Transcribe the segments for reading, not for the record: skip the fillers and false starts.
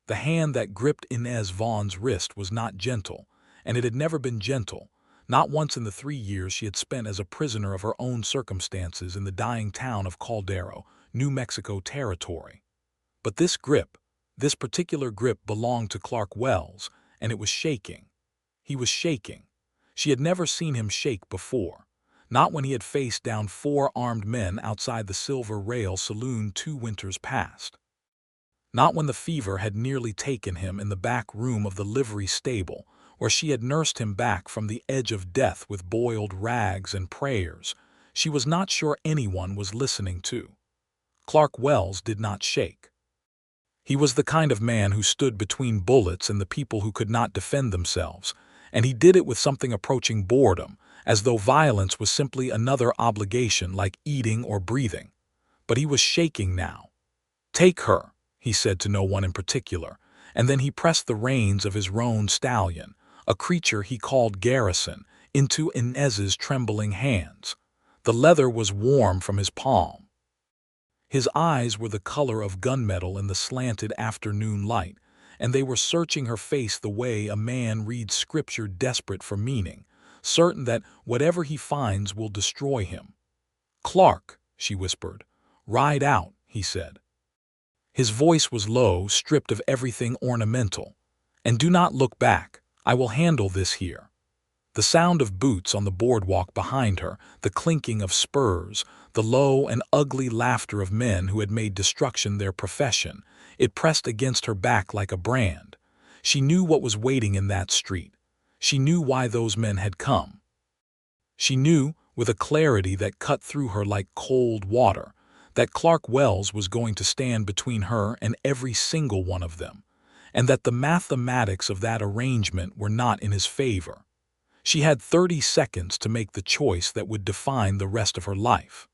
The hand that gripped Inez Vaughn's wrist was not gentle, and it had never been gentle, not once in the 3 years she had spent as a prisoner of her own circumstances in the dying town of Caldero, New Mexico territory. But this grip, this particular grip belonged to Clark Wells, and it was shaking. He was shaking. She had never seen him shake before, not when he had faced down 4 armed men outside the Silver Rail saloon 2 winters past. Not when the fever had nearly taken him in the back room of the livery stable, where she had nursed him back from the edge of death with boiled rags and prayers she was not sure anyone was listening to. Clark Wells did not shake. He was the kind of man who stood between bullets and the people who could not defend themselves, and he did it with something approaching boredom, as though violence was simply another obligation like eating or breathing. But he was shaking now. "Take her," he said to no one in particular, and then he pressed the reins of his roan stallion, a creature he called Garrison, into Inez's trembling hands. The leather was warm from his palm. His eyes were the color of gunmetal in the slanted afternoon light, and they were searching her face the way a man reads scripture desperate for meaning, certain that whatever he finds will destroy him. "Clark," she whispered. "Ride out," he said. His voice was low, stripped of everything ornamental. "And do not look back. I will handle this here." The sound of boots on the boardwalk behind her, the clinking of spurs, the low and ugly laughter of men who had made destruction their profession, it pressed against her back like a brand. She knew what was waiting in that street. She knew why those men had come. She knew, with a clarity that cut through her like cold water, that Clark Wells was going to stand between her and every single one of them, and that the mathematics of that arrangement were not in his favor. She had 30 seconds to make the choice that would define the rest of her life.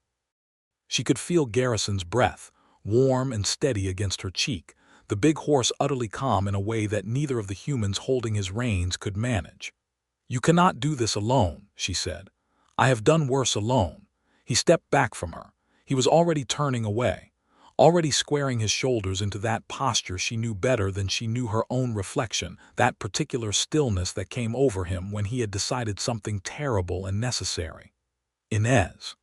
She could feel Garrison's breath, warm and steady against her cheek, the big horse utterly calm in a way that neither of the humans holding his reins could manage. "You cannot do this alone," she said. "I have done worse alone." He stepped back from her. He was already turning away, already squaring his shoulders into that posture she knew better than she knew her own reflection, that particular stillness that came over him when he had decided something terrible and necessary. Inez.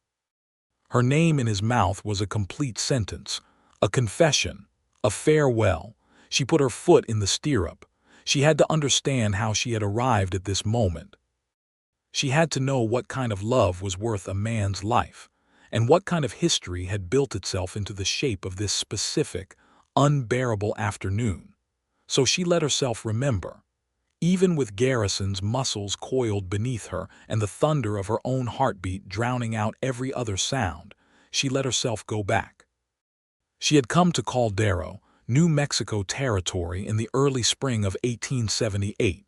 Her name in his mouth was a complete sentence, a confession, a farewell. She put her foot in the stirrup. She had to understand how she had arrived at this moment. She had to know what kind of love was worth a man's life, and what kind of history had built itself into the shape of this specific, unbearable afternoon. So she let herself remember. Even with Garrison's muscles coiled beneath her and the thunder of her own heartbeat drowning out every other sound, she let herself go back. She had come to Caldero, New Mexico territory in the early spring of 1878,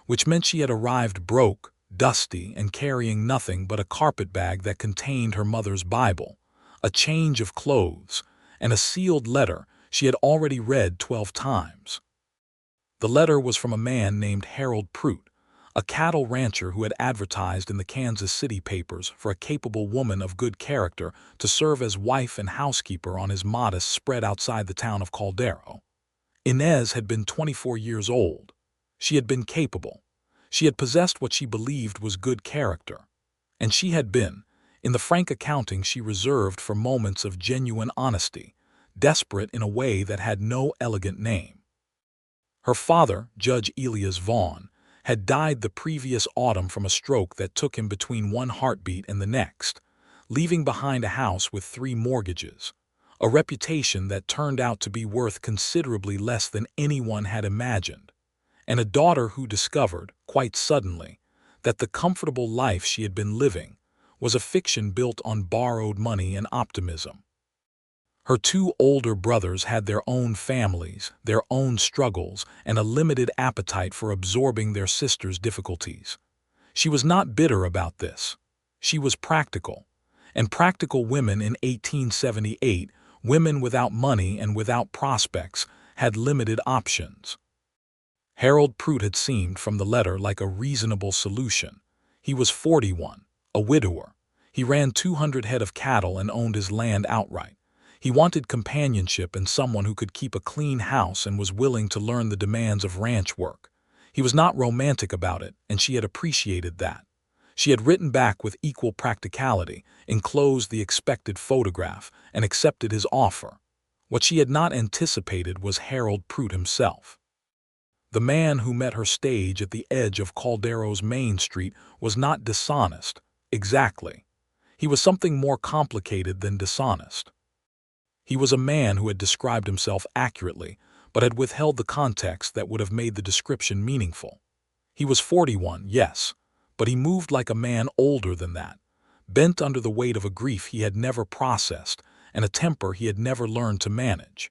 which meant she had arrived broke, dusty, and carrying nothing but a carpetbag that contained her mother's Bible, a change of clothes, and a sealed letter she had already read 12 times. The letter was from a man named Harold Pruitt, a cattle rancher who had advertised in the Kansas City papers for a capable woman of good character to serve as wife and housekeeper on his modest spread outside the town of Caldero. Inez had been 24 years old. She had been capable. She had possessed what she believed was good character. And she had been, in the frank accounting she reserved for moments of genuine honesty, desperate in a way that had no elegant name. Her father, Judge Inez Vaughn, had died the previous autumn from a stroke that took him between one heartbeat and the next, leaving behind a house with 3 mortgages, a reputation that turned out to be worth considerably less than anyone had imagined, and a daughter who discovered, quite suddenly, that the comfortable life she had been living was a fiction built on borrowed money and optimism. Her 2 older brothers had their own families, their own struggles, and a limited appetite for absorbing their sister's difficulties. She was not bitter about this. She was practical. And practical women in 1878, women without money and without prospects, had limited options. Harold Pruitt had seemed from the letter like a reasonable solution. He was 41, a widower. He ran 200 head of cattle and owned his land outright. He wanted companionship and someone who could keep a clean house and was willing to learn the demands of ranch work. He was not romantic about it, and she had appreciated that. She had written back with equal practicality, enclosed the expected photograph, and accepted his offer. What she had not anticipated was Harold Prout himself. The man who met her stage at the edge of Caldero's Main Street was not dishonest, exactly. He was something more complicated than dishonest. He was a man who had described himself accurately, but had withheld the context that would have made the description meaningful. He was 41, yes, but he moved like a man older than that, bent under the weight of a grief he had never processed and a temper he had never learned to manage.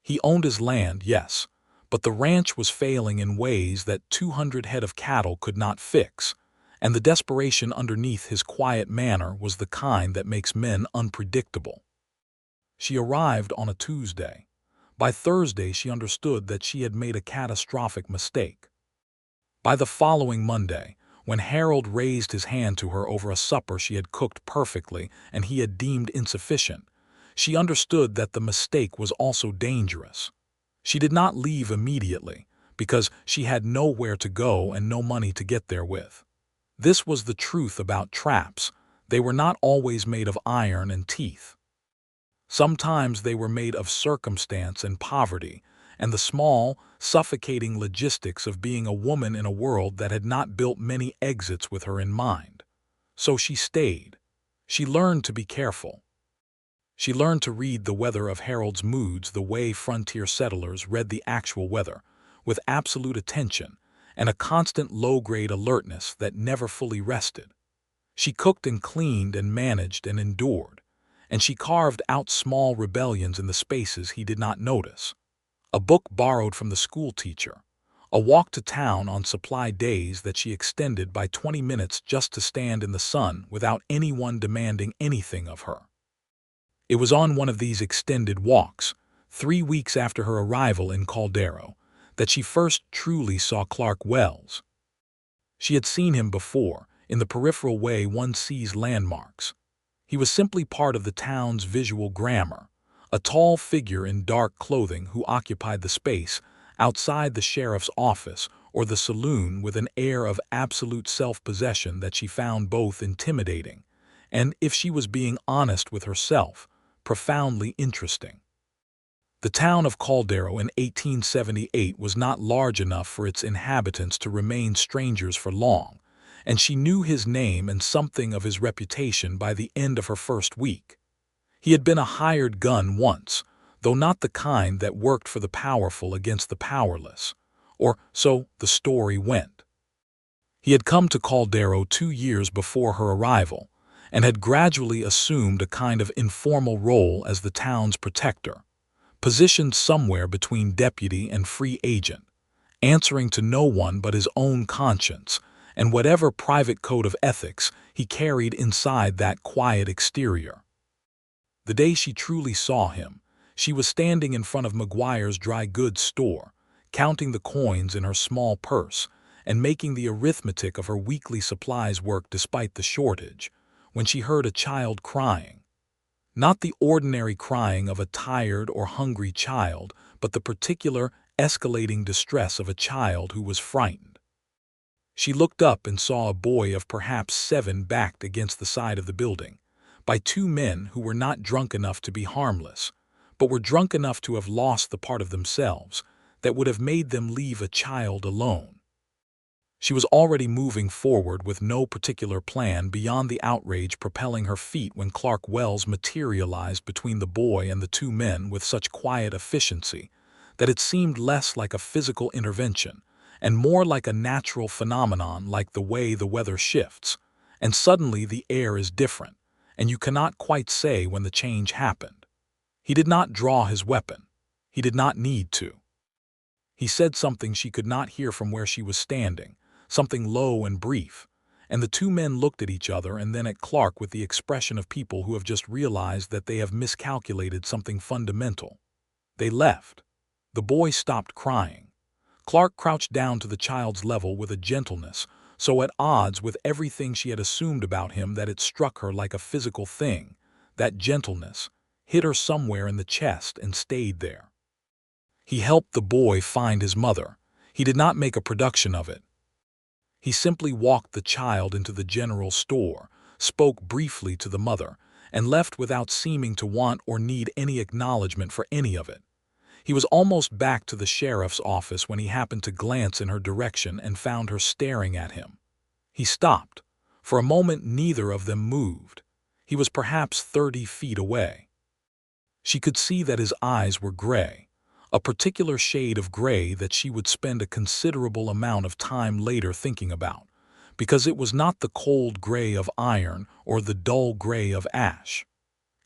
He owned his land, yes, but the ranch was failing in ways that 200 head of cattle could not fix, and the desperation underneath his quiet manner was the kind that makes men unpredictable. She arrived on a Tuesday. By Thursday, she understood that she had made a catastrophic mistake. By the following Monday, when Harold raised his hand to her over a supper she had cooked perfectly and he had deemed insufficient, she understood that the mistake was also dangerous. She did not leave immediately, because she had nowhere to go and no money to get there with. This was the truth about traps. They were not always made of iron and teeth. Sometimes they were made of circumstance and poverty, and the small, suffocating logistics of being a woman in a world that had not built many exits with her in mind. So she stayed. She learned to be careful. She learned to read the weather of Harold's moods the way frontier settlers read the actual weather, with absolute attention and a constant low-grade alertness that never fully rested. She cooked and cleaned and managed and endured, and she carved out small rebellions in the spaces he did not notice. A book borrowed from the school teacher, a walk to town on supply days that she extended by 20 minutes just to stand in the sun without anyone demanding anything of her. It was on one of these extended walks, 3 weeks after her arrival in Caldero, that she first truly saw Clark Wells. She had seen him before, in the peripheral way one sees landmarks. He was simply part of the town's visual grammar, a tall figure in dark clothing who occupied the space outside the sheriff's office or the saloon with an air of absolute self-possession that she found both intimidating and, if she was being honest with herself, profoundly interesting. The town of Caldero in 1878 was not large enough for its inhabitants to remain strangers for long, and she knew his name and something of his reputation by the end of her first week. He had been a hired gun once, though not the kind that worked for the powerful against the powerless, or so the story went. He had come to Caldero 2 years before her arrival, and had gradually assumed a kind of informal role as the town's protector, positioned somewhere between deputy and free agent, answering to no one but his own conscience and whatever private code of ethics he carried inside that quiet exterior. The day she truly saw him, she was standing in front of McGuire's dry goods store, counting the coins in her small purse and making the arithmetic of her weekly supplies work despite the shortage, when she heard a child crying. Not the ordinary crying of a tired or hungry child, but the particular, escalating distress of a child who was frightened. She looked up and saw a boy of perhaps 7 backed against the side of the building, by 2 men who were not drunk enough to be harmless, but were drunk enough to have lost the part of themselves that would have made them leave a child alone. She was already moving forward with no particular plan beyond the outrage propelling her feet when Clark Wells materialized between the boy and the 2 men with such quiet efficiency that it seemed less like a physical intervention and more like a natural phenomenon, like the way the weather shifts, and suddenly the air is different, and you cannot quite say when the change happened. He did not draw his weapon. He did not need to. He said something she could not hear from where she was standing, something low and brief, and the 2 men looked at each other and then at Clark with the expression of people who have just realized that they have miscalculated something fundamental. They left. The boy stopped crying. Clark crouched down to the child's level with a gentleness so at odds with everything she had assumed about him that it struck her like a physical thing, that gentleness. hit her somewhere in the chest and stayed there. He helped the boy find his mother. He did not make a production of it. He simply walked the child into the general store, spoke briefly to the mother, and left without seeming to want or need any acknowledgement for any of it. He was almost back to the sheriff's office when he happened to glance in her direction and found her staring at him. He stopped. For a moment neither of them moved. He was perhaps 30 feet away. She could see that his eyes were gray, a particular shade of gray that she would spend a considerable amount of time later thinking about, because it was not the cold gray of iron or the dull gray of ash.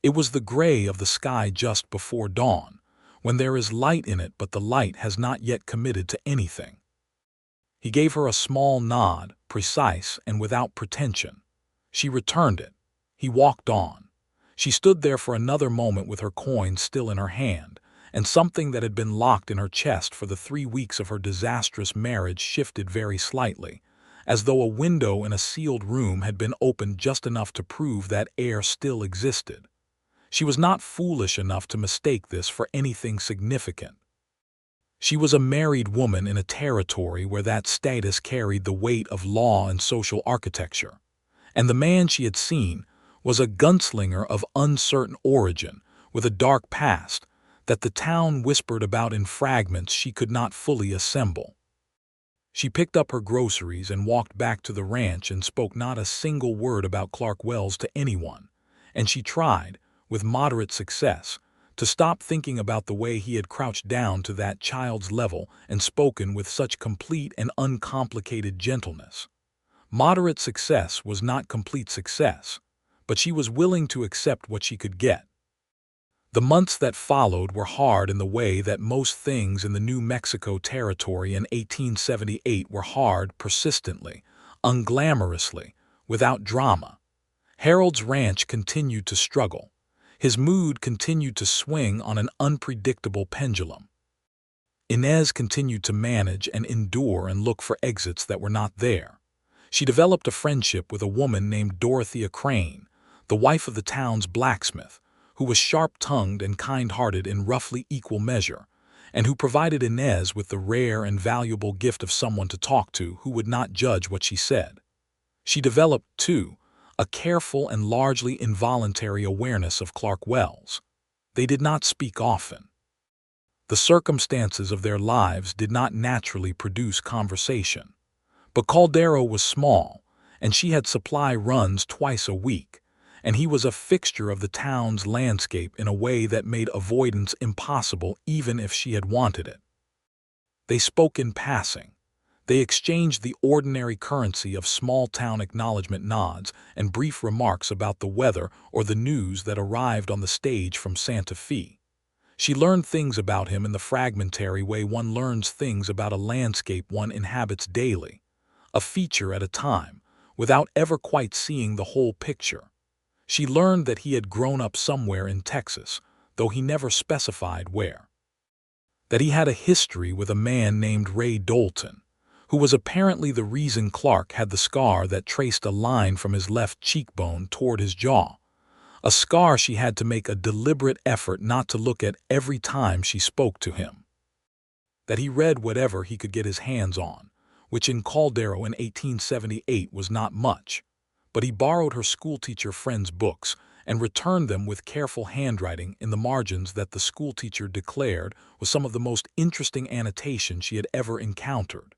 It was the gray of the sky just before dawn, when there is light in it but the light has not yet committed to anything. He gave her a small nod, precise and without pretension. She returned it. He walked on. She stood there for another moment with her coin still in her hand, and something that had been locked in her chest for the 3 weeks of her disastrous marriage shifted very slightly, as though a window in a sealed room had been opened just enough to prove that air still existed. She was not foolish enough to mistake this for anything significant. She was a married woman in a territory where that status carried the weight of law and social architecture, and the man she had seen was a gunslinger of uncertain origin with a dark past that the town whispered about in fragments she could not fully assemble. She picked up her groceries and walked back to the ranch and spoke not a single word about Clark Wells to anyone, and she tried, with moderate success, to stop thinking about the way he had crouched down to that child's level and spoken with such complete and uncomplicated gentleness. Moderate success was not complete success, but she was willing to accept what she could get. The months that followed were hard in the way that most things in the New Mexico territory in 1878 were hard persistently, unglamorously, without drama. Harold's ranch continued to struggle. His mood continued to swing on an unpredictable pendulum. Inez continued to manage and endure and look for exits that were not there. She developed a friendship with a woman named Dorothea Crane, the wife of the town's blacksmith, who was sharp-tongued and kind-hearted in roughly equal measure, and who provided Inez with the rare and valuable gift of someone to talk to who would not judge what she said. She developed, too, a careful and largely involuntary awareness of Clark Wells. They did not speak often. The circumstances of their lives did not naturally produce conversation. But Caldero was small, and she had supply runs twice a week, and he was a fixture of the town's landscape in a way that made avoidance impossible even if she had wanted it. They spoke in passing. They exchanged the ordinary currency of small-town acknowledgement nods and brief remarks about the weather or the news that arrived on the stage from Santa Fe. She learned things about him in the fragmentary way one learns things about a landscape one inhabits daily, a feature at a time, without ever quite seeing the whole picture. She learned that he had grown up somewhere in Texas, though he never specified where. That he had a history with a man named Ray Dolton, who was apparently the reason Clark had the scar that traced a line from his left cheekbone toward his jaw, a scar she had to make a deliberate effort not to look at every time she spoke to him. That he read whatever he could get his hands on, which in Caldero in 1878 was not much, but he borrowed her schoolteacher friend's books and returned them with careful handwriting in the margins that the schoolteacher declared was some of the most interesting annotation she had ever encountered.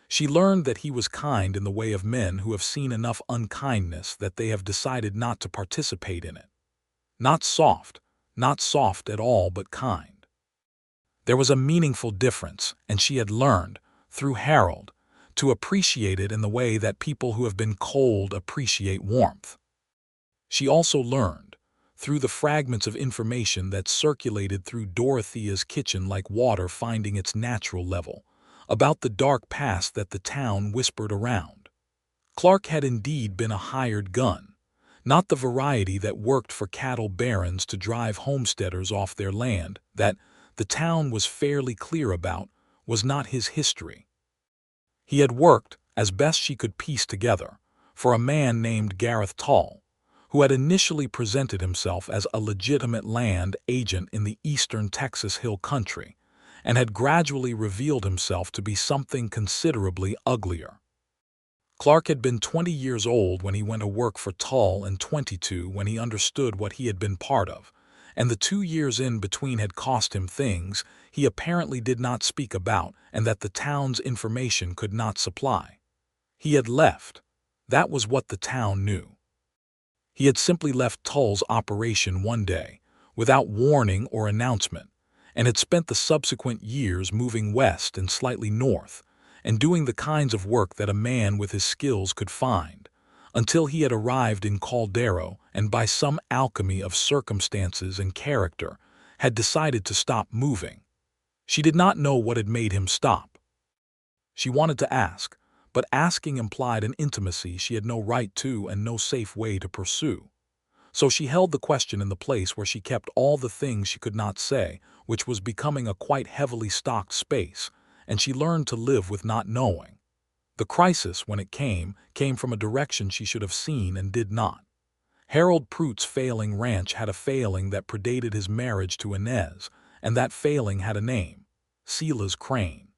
She learned that he was kind in the way of men who have seen enough unkindness that they have decided not to participate in it. Not soft at all, but kind. There was a meaningful difference, and she had learned, through Harold, to appreciate it in the way that people who have been cold appreciate warmth. She also learned, through the fragments of information that circulated through Dorothea's kitchen like water finding its natural level, about the dark past that the town whispered around. Clark had indeed been a hired gun, not the variety that worked for cattle barons to drive homesteaders off their land, that, the town was fairly clear about, was not his history. He had worked, as best she could piece together, for a man named Gareth Tull, who had initially presented himself as a legitimate land agent in the eastern Texas Hill Country, and had gradually revealed himself to be something considerably uglier. Clark had been 20 years old when he went to work for Tull and 22 when he understood what he had been part of, and the 2 years in between had cost him things he apparently did not speak about and that the town's information could not supply. He had left. That was what the town knew. He had simply left Tull's operation one day, without warning or announcement, and had spent the subsequent years moving west and slightly north, and doing the kinds of work that a man with his skills could find, until he had arrived in Caldero and by some alchemy of circumstances and character had decided to stop moving. She did not know what had made him stop. She wanted to ask, but asking implied an intimacy she had no right to and no safe way to pursue. So she held the question in the place where she kept all the things she could not say, which was becoming a quite heavily stocked space, and she learned to live with not knowing. The crisis, when it came from a direction she should have seen and did not. Harold Pruitt's failing ranch had a failing that predated his marriage to Inez, and that failing had a name: Silas Crane.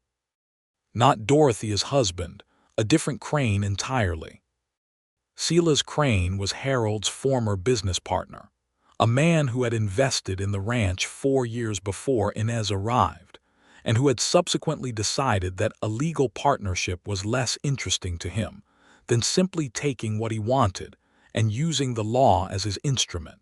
Not Dorothea's husband, a different Crane entirely. Silas Crane was Harold's former business partner, a man who had invested in the ranch 4 years before Inez arrived, and who had subsequently decided that a legal partnership was less interesting to him than simply taking what he wanted and using the law as his instrument.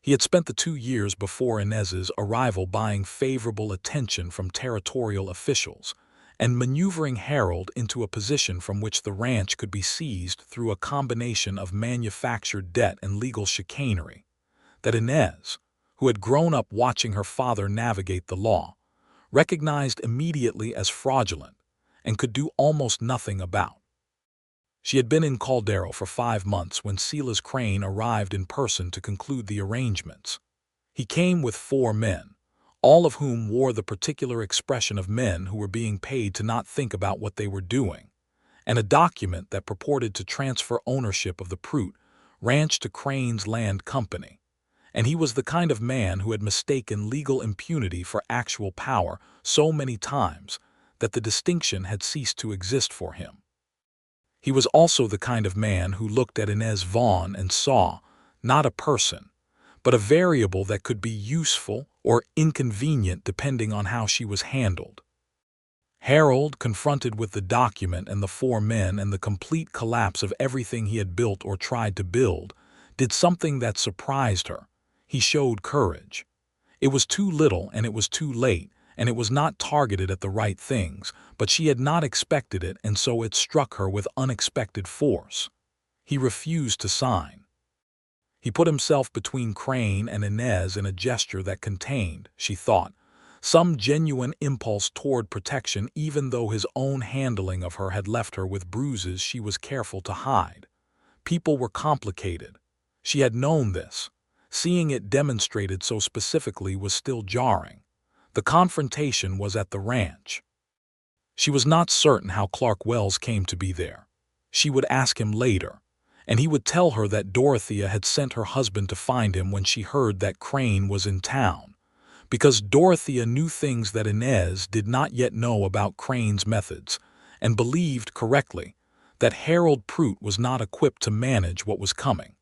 He had spent the 2 years before Inez's arrival buying favorable attention from territorial officials and maneuvering Harold into a position from which the ranch could be seized through a combination of manufactured debt and legal chicanery that Inez, who had grown up watching her father navigate the law, recognized immediately as fraudulent and could do almost nothing about. She had been in Caldero for 5 months when Silas Crane arrived in person to conclude the arrangements. He came with 4 men, all of whom wore the particular expression of men who were being paid to not think about what they were doing, and a document that purported to transfer ownership of the Pruitt ranch to Crane's Land Company. And he was the kind of man who had mistaken legal impunity for actual power so many times that the distinction had ceased to exist for him. He was also the kind of man who looked at Inez Vaughn and saw, not a person, but a variable that could be useful or inconvenient depending on how she was handled. Harold, confronted with the document and the 4 men and the complete collapse of everything he had built or tried to build, did something that surprised her. He showed courage. It was too little and it was too late, and it was not targeted at the right things, but she had not expected it, and so it struck her with unexpected force. He refused to sign. He put himself between Crane and Inez in a gesture that contained, she thought, some genuine impulse toward protection, even though his own handling of her had left her with bruises she was careful to hide. People were complicated. She had known this. Seeing it demonstrated so specifically was still jarring. The confrontation was at the ranch. She was not certain how Clark Wells came to be there. She would ask him later, and he would tell her that Dorothea had sent her husband to find him when she heard that Crane was in town, because Dorothea knew things that Inez did not yet know about Crane's methods, and believed correctly that Harold Pruitt was not equipped to manage what was coming.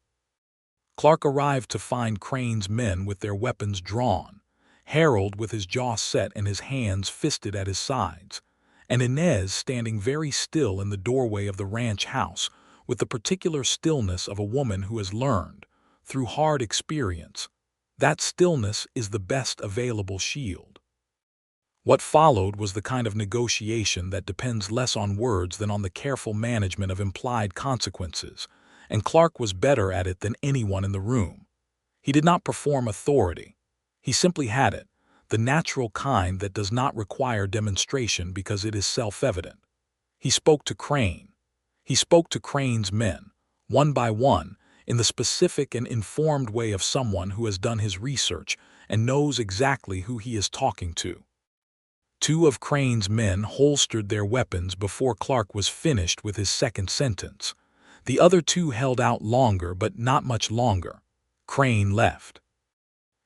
Clark arrived to find Crane's men with their weapons drawn, Harold with his jaw set and his hands fisted at his sides, and Inez standing very still in the doorway of the ranch house with the particular stillness of a woman who has learned, through hard experience, that stillness is the best available shield. What followed was the kind of negotiation that depends less on words than on the careful management of implied consequences, and Clark was better at it than anyone in the room. He did not perform authority. He simply had it, the natural kind that does not require demonstration because it is self-evident. He spoke to Crane. He spoke to Crane's men, one by one, in the specific and informed way of someone who has done his research and knows exactly who he is talking to. 2 of Crane's men holstered their weapons before Clark was finished with his second sentence. The other two held out longer, but not much longer. Crane left.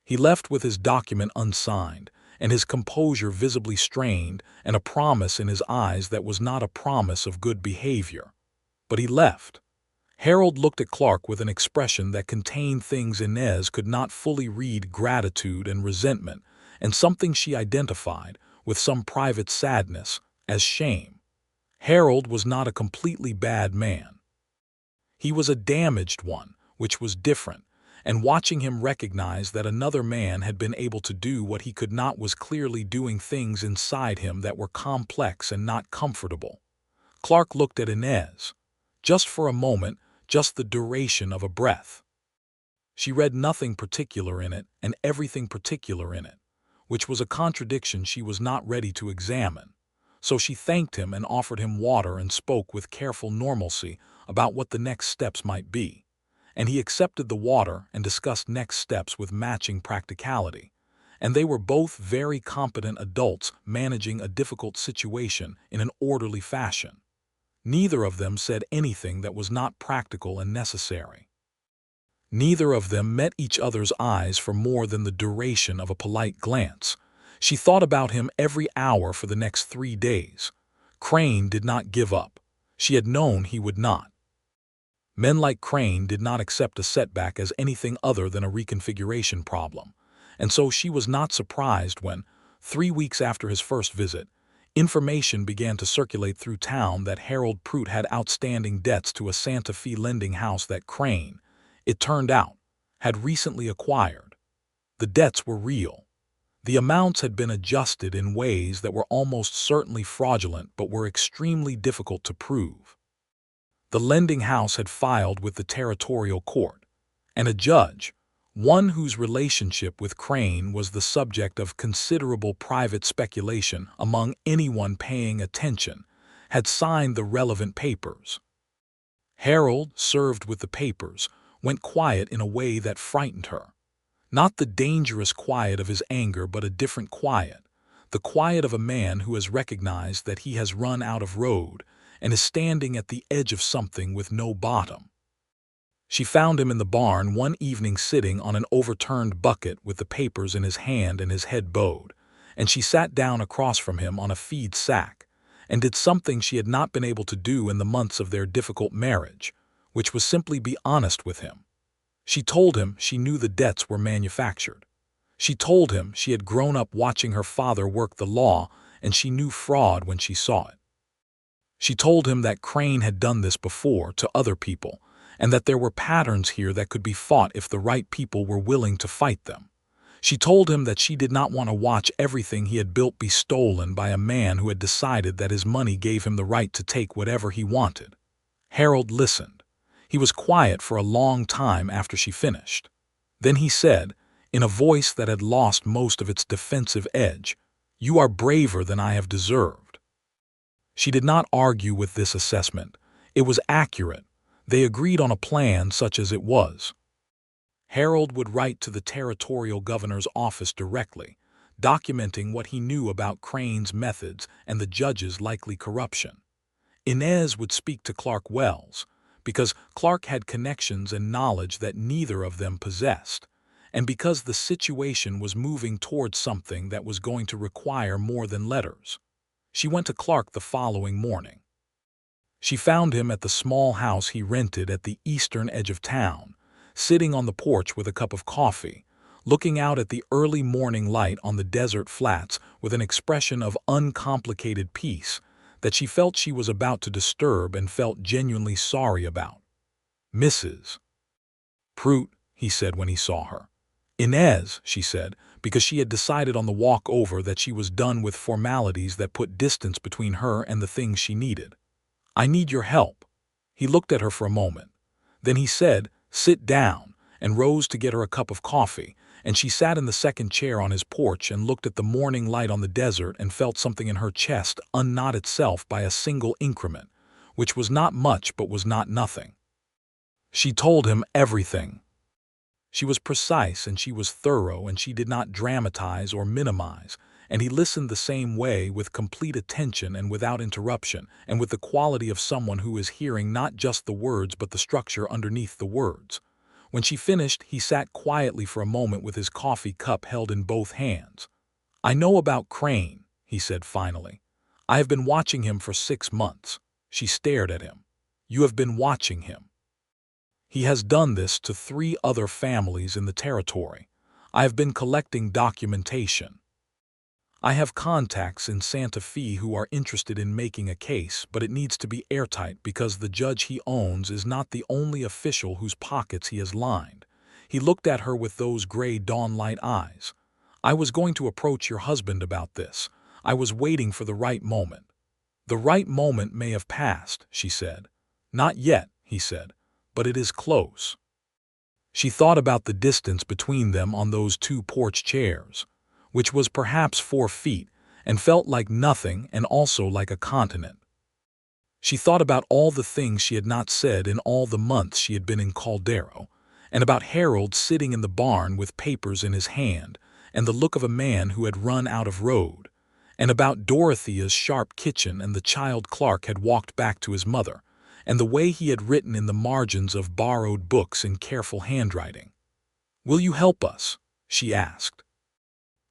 He left with his document unsigned, and his composure visibly strained, and a promise in his eyes that was not a promise of good behavior. But he left. Harold looked at Clark with an expression that contained things Inez could not fully read: gratitude and resentment, and something she identified, with some private sadness, as shame. Harold was not a completely bad man. He was a damaged one, which was different, and watching him recognize that another man had been able to do what he could not was clearly doing things inside him that were complex and not comfortable. Clark looked at Inez. Just for a moment, just the duration of a breath. She read nothing particular in it and everything particular in it, which was a contradiction she was not ready to examine. So she thanked him and offered him water and spoke with careful normalcy about what the next steps might be. And he accepted the water and discussed next steps with matching practicality. And they were both very competent adults managing a difficult situation in an orderly fashion. Neither of them said anything that was not practical and necessary. Neither of them met each other's eyes for more than the duration of a polite glance. She thought about him every hour for the next 3 days. Crane did not give up. She had known he would not. Men like Crane did not accept a setback as anything other than a reconfiguration problem, and so she was not surprised when, 3 weeks after his first visit, information began to circulate through town that Harold Prout had outstanding debts to a Santa Fe lending house that Crane, it turned out, had recently acquired. The debts were real. The amounts had been adjusted in ways that were almost certainly fraudulent but were extremely difficult to prove. The lending house had filed with the territorial court, and a judge, one whose relationship with Crane was the subject of considerable private speculation among anyone paying attention, had signed the relevant papers. Harold, served with the papers, went quiet in a way that frightened her. Not the dangerous quiet of his anger, but a different quiet, the quiet of a man who has recognized that he has run out of road and is standing at the edge of something with no bottom. She found him in the barn one evening sitting on an overturned bucket with the papers in his hand and his head bowed, and she sat down across from him on a feed sack and did something she had not been able to do in the months of their difficult marriage, which was simply be honest with him. She told him she knew the debts were manufactured. She told him she had grown up watching her father work the law and she knew fraud when she saw it. She told him that Crane had done this before to other people, and that there were patterns here that could be fought if the right people were willing to fight them. She told him that she did not want to watch everything he had built be stolen by a man who had decided that his money gave him the right to take whatever he wanted. Harold listened. He was quiet for a long time after she finished. Then he said, in a voice that had lost most of its defensive edge, "You are braver than I have deserved." She did not argue with this assessment. It was accurate. They agreed on a plan such as it was. Harold would write to the territorial governor's office directly, documenting what he knew about Crane's methods and the judge's likely corruption. Inez would speak to Clark Wells, because Clark had connections and knowledge that neither of them possessed, and because the situation was moving towards something that was going to require more than letters. She went to Clark the following morning. She found him at the small house he rented at the eastern edge of town, sitting on the porch with a cup of coffee, looking out at the early morning light on the desert flats with an expression of uncomplicated peace that she felt she was about to disturb and felt genuinely sorry about. "Mrs. Prout," he said when he saw her. "Inez," she said, because she had decided on the walk over that she was done with formalities that put distance between her and the things she needed. "I need your help." He looked at her for a moment. Then he said, "Sit down," and rose to get her a cup of coffee, and she sat in the second chair on his porch and looked at the morning light on the desert and felt something in her chest unknot itself by a single increment, which was not much but was not nothing. She told him everything. She was precise and she was thorough and she did not dramatize or minimize, and he listened the same way, with complete attention and without interruption, and with the quality of someone who is hearing not just the words but the structure underneath the words. When she finished, he sat quietly for a moment with his coffee cup held in both hands. "I know about Crane," he said finally. "I have been watching him for 6 months." She stared at him. "You have been watching him?" "He has done this to 3 other families in the territory. I have been collecting documentation. I have contacts in Santa Fe who are interested in making a case, but it needs to be airtight because the judge he owns is not the only official whose pockets he has lined." He looked at her with those gray dawnlight eyes. "I was going to approach your husband about this. I was waiting for the right moment." "The right moment may have passed," she said. "Not yet," he said, "but it is close." She thought about the distance between them on those 2 porch chairs, which was perhaps 4 feet, and felt like nothing and also like a continent. She thought about all the things she had not said in all the months she had been in Caldero, and about Harold sitting in the barn with papers in his hand and the look of a man who had run out of road, and about Dorothea's sharp kitchen and the child Clark had walked back to his mother, and the way he had written in the margins of borrowed books in careful handwriting. "Will you help us?" she asked.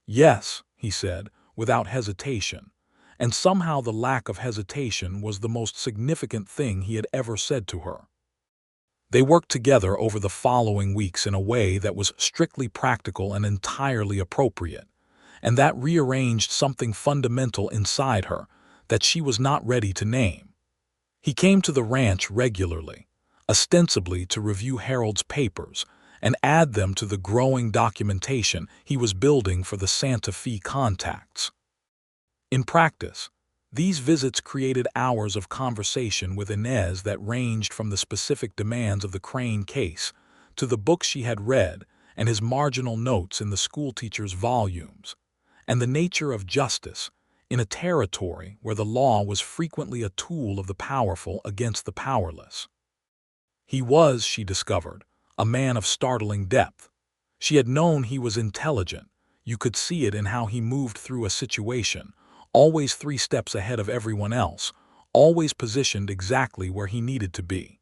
"Yes," he said, without hesitation, and somehow the lack of hesitation was the most significant thing he had ever said to her. They worked together over the following weeks in a way that was strictly practical and entirely appropriate, and that rearranged something fundamental inside her that she was not ready to name. He came to the ranch regularly, ostensibly to review Harold's papers and add them to the growing documentation he was building for the Santa Fe contacts. In practice, these visits created hours of conversation with Inez that ranged from the specific demands of the Crane case to the books she had read and his marginal notes in the schoolteacher's volumes, and the nature of justice in a territory where the law was frequently a tool of the powerful against the powerless. He was, she discovered, a man of startling depth. She had known he was intelligent. You could see it in how he moved through a situation, always 3 steps ahead of everyone else, always positioned exactly where he needed to be.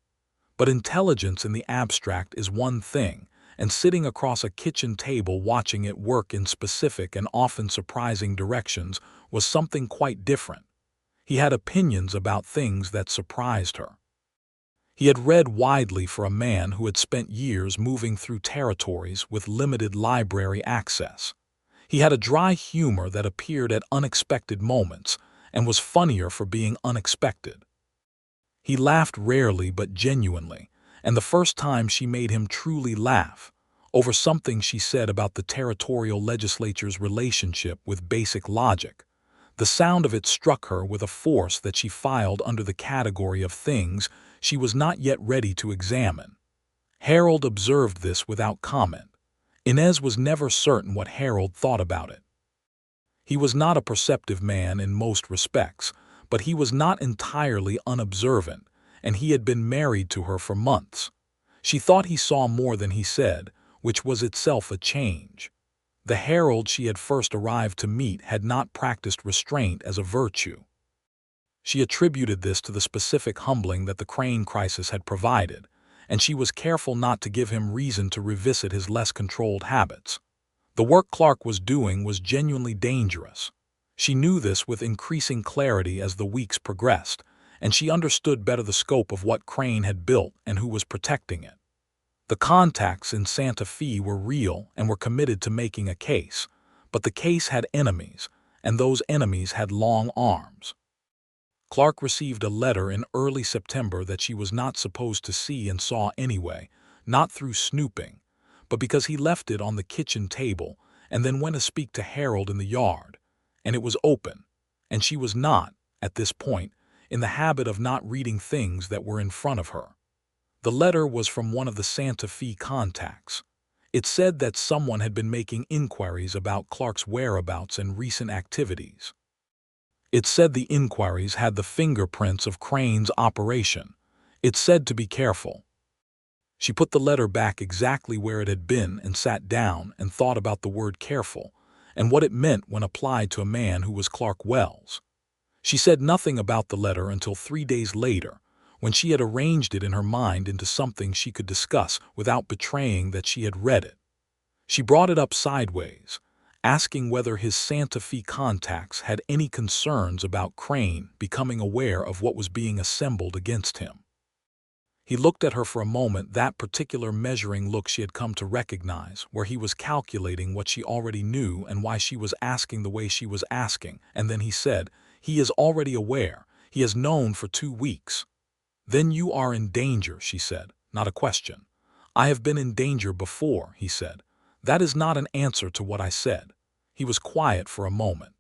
But intelligence in the abstract is one thing, and sitting across a kitchen table watching it work in specific and often surprising directions was something quite different. He had opinions about things that surprised her. He had read widely for a man who had spent years moving through territories with limited library access. He had a dry humor that appeared at unexpected moments and was funnier for being unexpected. He laughed rarely but genuinely, and the first time she made him truly laugh, over something she said about the territorial legislature's relationship with basic logic. The sound of it struck her with a force that she filed under the category of things she was not yet ready to examine. Harold observed this without comment. Inez was never certain what Harold thought about it. He was not a perceptive man in most respects, but he was not entirely unobservant, and he had been married to her for months. She thought he saw more than he said, which was itself a change. The Harold she had first arrived to meet had not practiced restraint as a virtue. She attributed this to the specific humbling that the Crane crisis had provided, and she was careful not to give him reason to revisit his less controlled habits. The work Clark was doing was genuinely dangerous. She knew this with increasing clarity as the weeks progressed, and she understood better the scope of what Crane had built and who was protecting it. The contacts in Santa Fe were real and were committed to making a case, but the case had enemies, and those enemies had long arms. Clark received a letter in early September that she was not supposed to see and saw anyway, not through snooping, but because he left it on the kitchen table and then went to speak to Harold in the yard, and it was open, and she was not, at this point, in the habit of not reading things that were in front of her. The letter was from one of the Santa Fe contacts. It said that someone had been making inquiries about Clark's whereabouts and recent activities. It said the inquiries had the fingerprints of Crane's operation. It said to be careful. She put the letter back exactly where it had been and sat down and thought about the word careful, and what it meant when applied to a man who was Clark Wells. She said nothing about the letter until 3 days later, when she had arranged it in her mind into something she could discuss without betraying that she had read it. She brought it up sideways, asking whether his Santa Fe contacts had any concerns about Crane becoming aware of what was being assembled against him. He looked at her for a moment, that particular measuring look she had come to recognize, where he was calculating what she already knew and why she was asking the way she was asking, and then he said, "He is already aware. He has known for 2 weeks." "Then you are in danger," she said, not a question. "I have been in danger before," he said. "That is not an answer to what I said." He was quiet for a moment.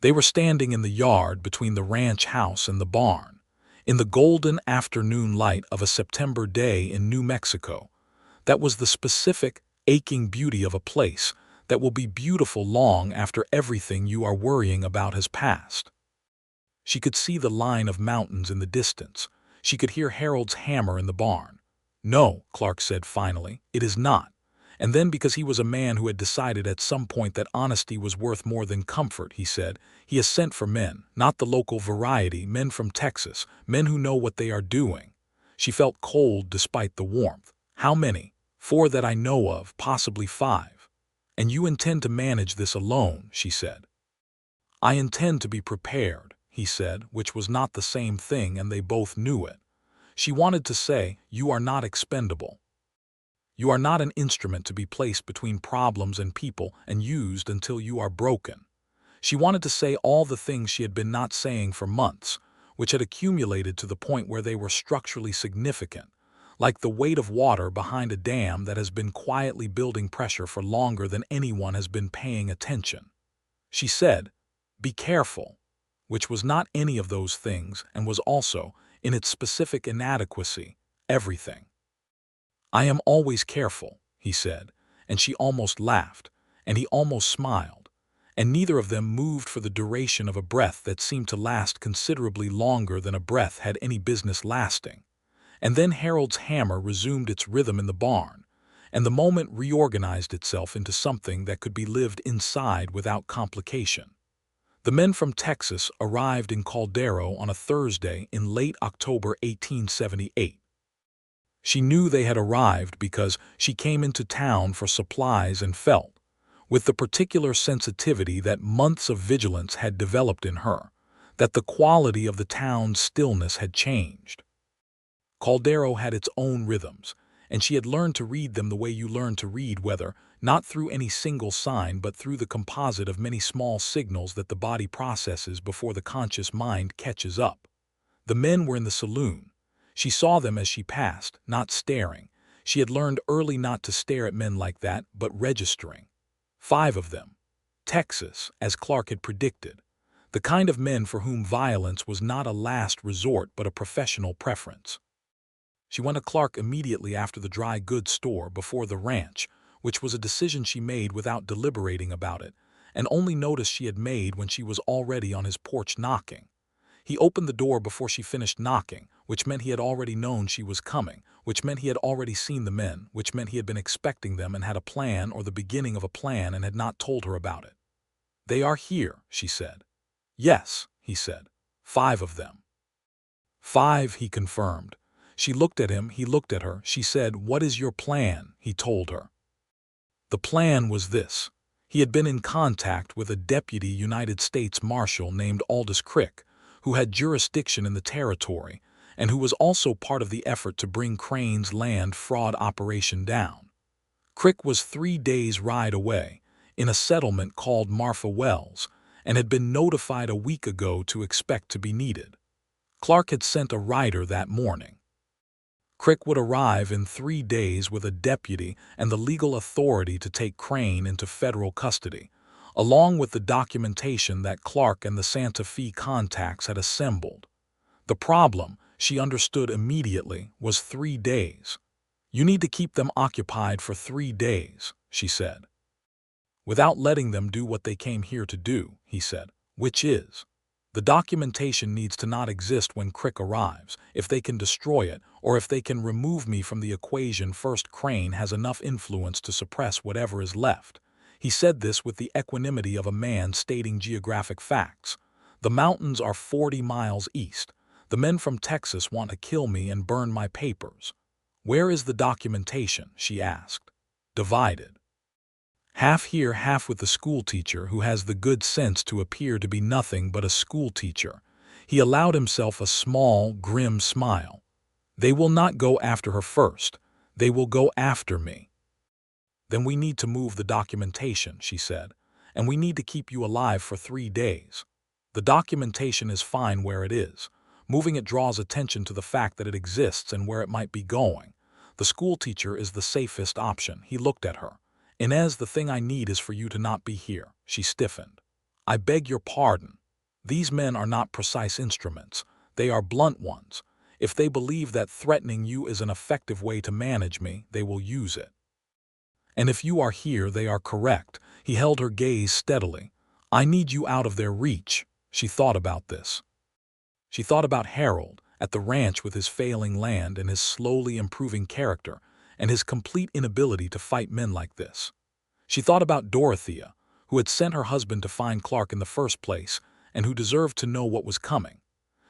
They were standing in the yard between the ranch house and the barn, in the golden afternoon light of a September day in New Mexico. That was the specific, aching beauty of a place that will be beautiful long after everything you are worrying about has passed. She could see the line of mountains in the distance. She could hear Harold's hammer in the barn. "No," Clark said finally, "it is not." And then, because he was a man who had decided at some point that honesty was worth more than comfort, he said, "He has sent for men, not the local variety, men from Texas, men who know what they are doing." She felt cold despite the warmth. "How many?" "4 that I know of, possibly 5. "And you intend to manage this alone," she said. "I intend to be prepared," he said, which was not the same thing, and they both knew it. She wanted to say, "You are not expendable. You are not an instrument to be placed between problems and people and used until you are broken." She wanted to say all the things she had been not saying for months, which had accumulated to the point where they were structurally significant, like the weight of water behind a dam that has been quietly building pressure for longer than anyone has been paying attention. She said, "Be careful," which was not any of those things and was also, in its specific inadequacy, everything. "I am always careful," he said, and she almost laughed, and he almost smiled, and neither of them moved for the duration of a breath that seemed to last considerably longer than a breath had any business lasting. And then Harold's hammer resumed its rhythm in the barn, and the moment reorganized itself into something that could be lived inside without complication. The men from Texas arrived in Caldero on a Thursday in late October 1878. She knew they had arrived because she came into town for supplies and felt, with the particular sensitivity that months of vigilance had developed in her, that the quality of the town's stillness had changed. Caldero had its own rhythms, and she had learned to read them the way you learn to read weather, not through any single sign but through the composite of many small signals that the body processes before the conscious mind catches up. The men were in the saloon. She saw them as she passed, not staring. She had learned early not to stare at men like that, but registering. 5 of them. Texas, as Clark had predicted. The kind of men for whom violence was not a last resort but a professional preference. She went to Clark immediately after the dry goods store before the ranch, which was a decision she made without deliberating about it, and only noticed she had made when she was already on his porch knocking. He opened the door before she finished knocking, which meant he had already known she was coming, which meant he had already seen the men, which meant he had been expecting them and had a plan or the beginning of a plan and had not told her about it. "They are here," she said. "Yes," he said. 5 of them. 5, he confirmed. She looked at him, he looked at her. She said, "What is your plan?" he told her. The plan was this. He had been in contact with a deputy United States Marshal named Aldous Crick, who had jurisdiction in the territory, and who was also part of the effort to bring Crane's land fraud operation down. Crick was 3 days' ride away, in a settlement called Marfa Wells, and had been notified a week ago to expect to be needed. Clark had sent a rider that morning. Crick would arrive in 3 days with a deputy and the legal authority to take Crane into federal custody, along with the documentation that Clark and the Santa Fe contacts had assembled. The problem, she understood immediately, was 3 days. "You need to keep them occupied for 3 days," she said. "Without letting them do what they came here to do," he said, "which is, the documentation needs to not exist when Crick arrives. If they can destroy it, or if they can remove me from the equation first, Crane has enough influence to suppress whatever is left." He said this with the equanimity of a man stating geographic facts. The mountains are 40 miles east. The men from Texas want to kill me and burn my papers. Where is the documentation? She asked. Divided. Half here, half with the schoolteacher who has the good sense to appear to be nothing but a schoolteacher. He allowed himself a small, grim smile. They will not go after her first. They will go after me. Then we need to move the documentation, she said, and we need to keep you alive for 3 days. The documentation is fine where it is. Moving it draws attention to the fact that it exists and where it might be going. The schoolteacher is the safest option. He looked at her. Inez, the thing I need is for you to not be here. She stiffened. I beg your pardon. These men are not precise instruments. They are blunt ones. If they believe that threatening you is an effective way to manage me, they will use it. And if you are here, they are correct. He held her gaze steadily. I need you out of their reach. She thought about this. She thought about Harold at the ranch with his failing land and his slowly improving character and his complete inability to fight men like this. She thought about Dorothea, who had sent her husband to find Clark in the first place and who deserved to know what was coming.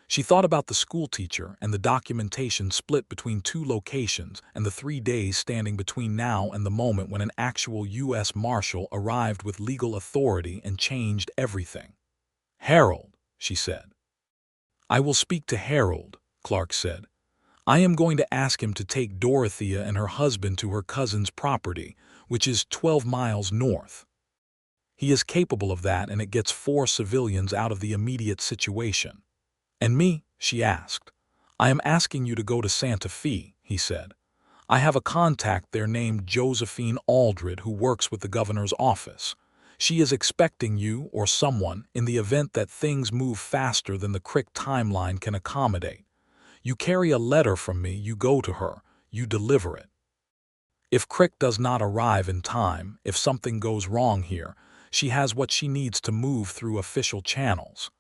She thought about the schoolteacher and the documentation split between 2 locations and the 3 days standing between now and the moment when an actual U.S. Marshal arrived with legal authority and changed everything. Harold, she said. I will speak to Harold, Clark said. I am going to ask him to take Dorothea and her husband to her cousin's property, which is 12 miles north. He is capable of that, and it gets 4 civilians out of the immediate situation. And me? She asked. I am asking you to go to Santa Fe, he said. I have a contact there named Josephine Aldred who works with the governor's office. She is expecting you or someone in the event that things move faster than the Crick timeline can accommodate. You carry a letter from me, you go to her, you deliver it. If Crick does not arrive in time, if something goes wrong here, she has what she needs to move through official channels.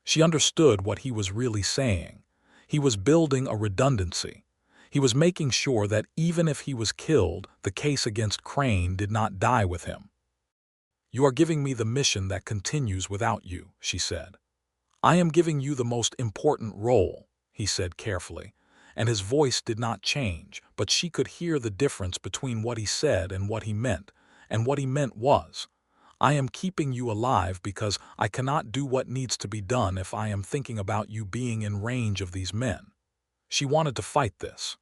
She understood what he was really saying. He was building a redundancy. He was making sure that even if he was killed, the case against Crane did not die with him. You are giving me the mission that continues without you, she said. I am giving you the most important role, he said carefully, and his voice did not change, but she could hear the difference between what he said and what he meant, and what he meant was, I am keeping you alive because I cannot do what needs to be done if I am thinking about you being in range of these men. She wanted to fight this.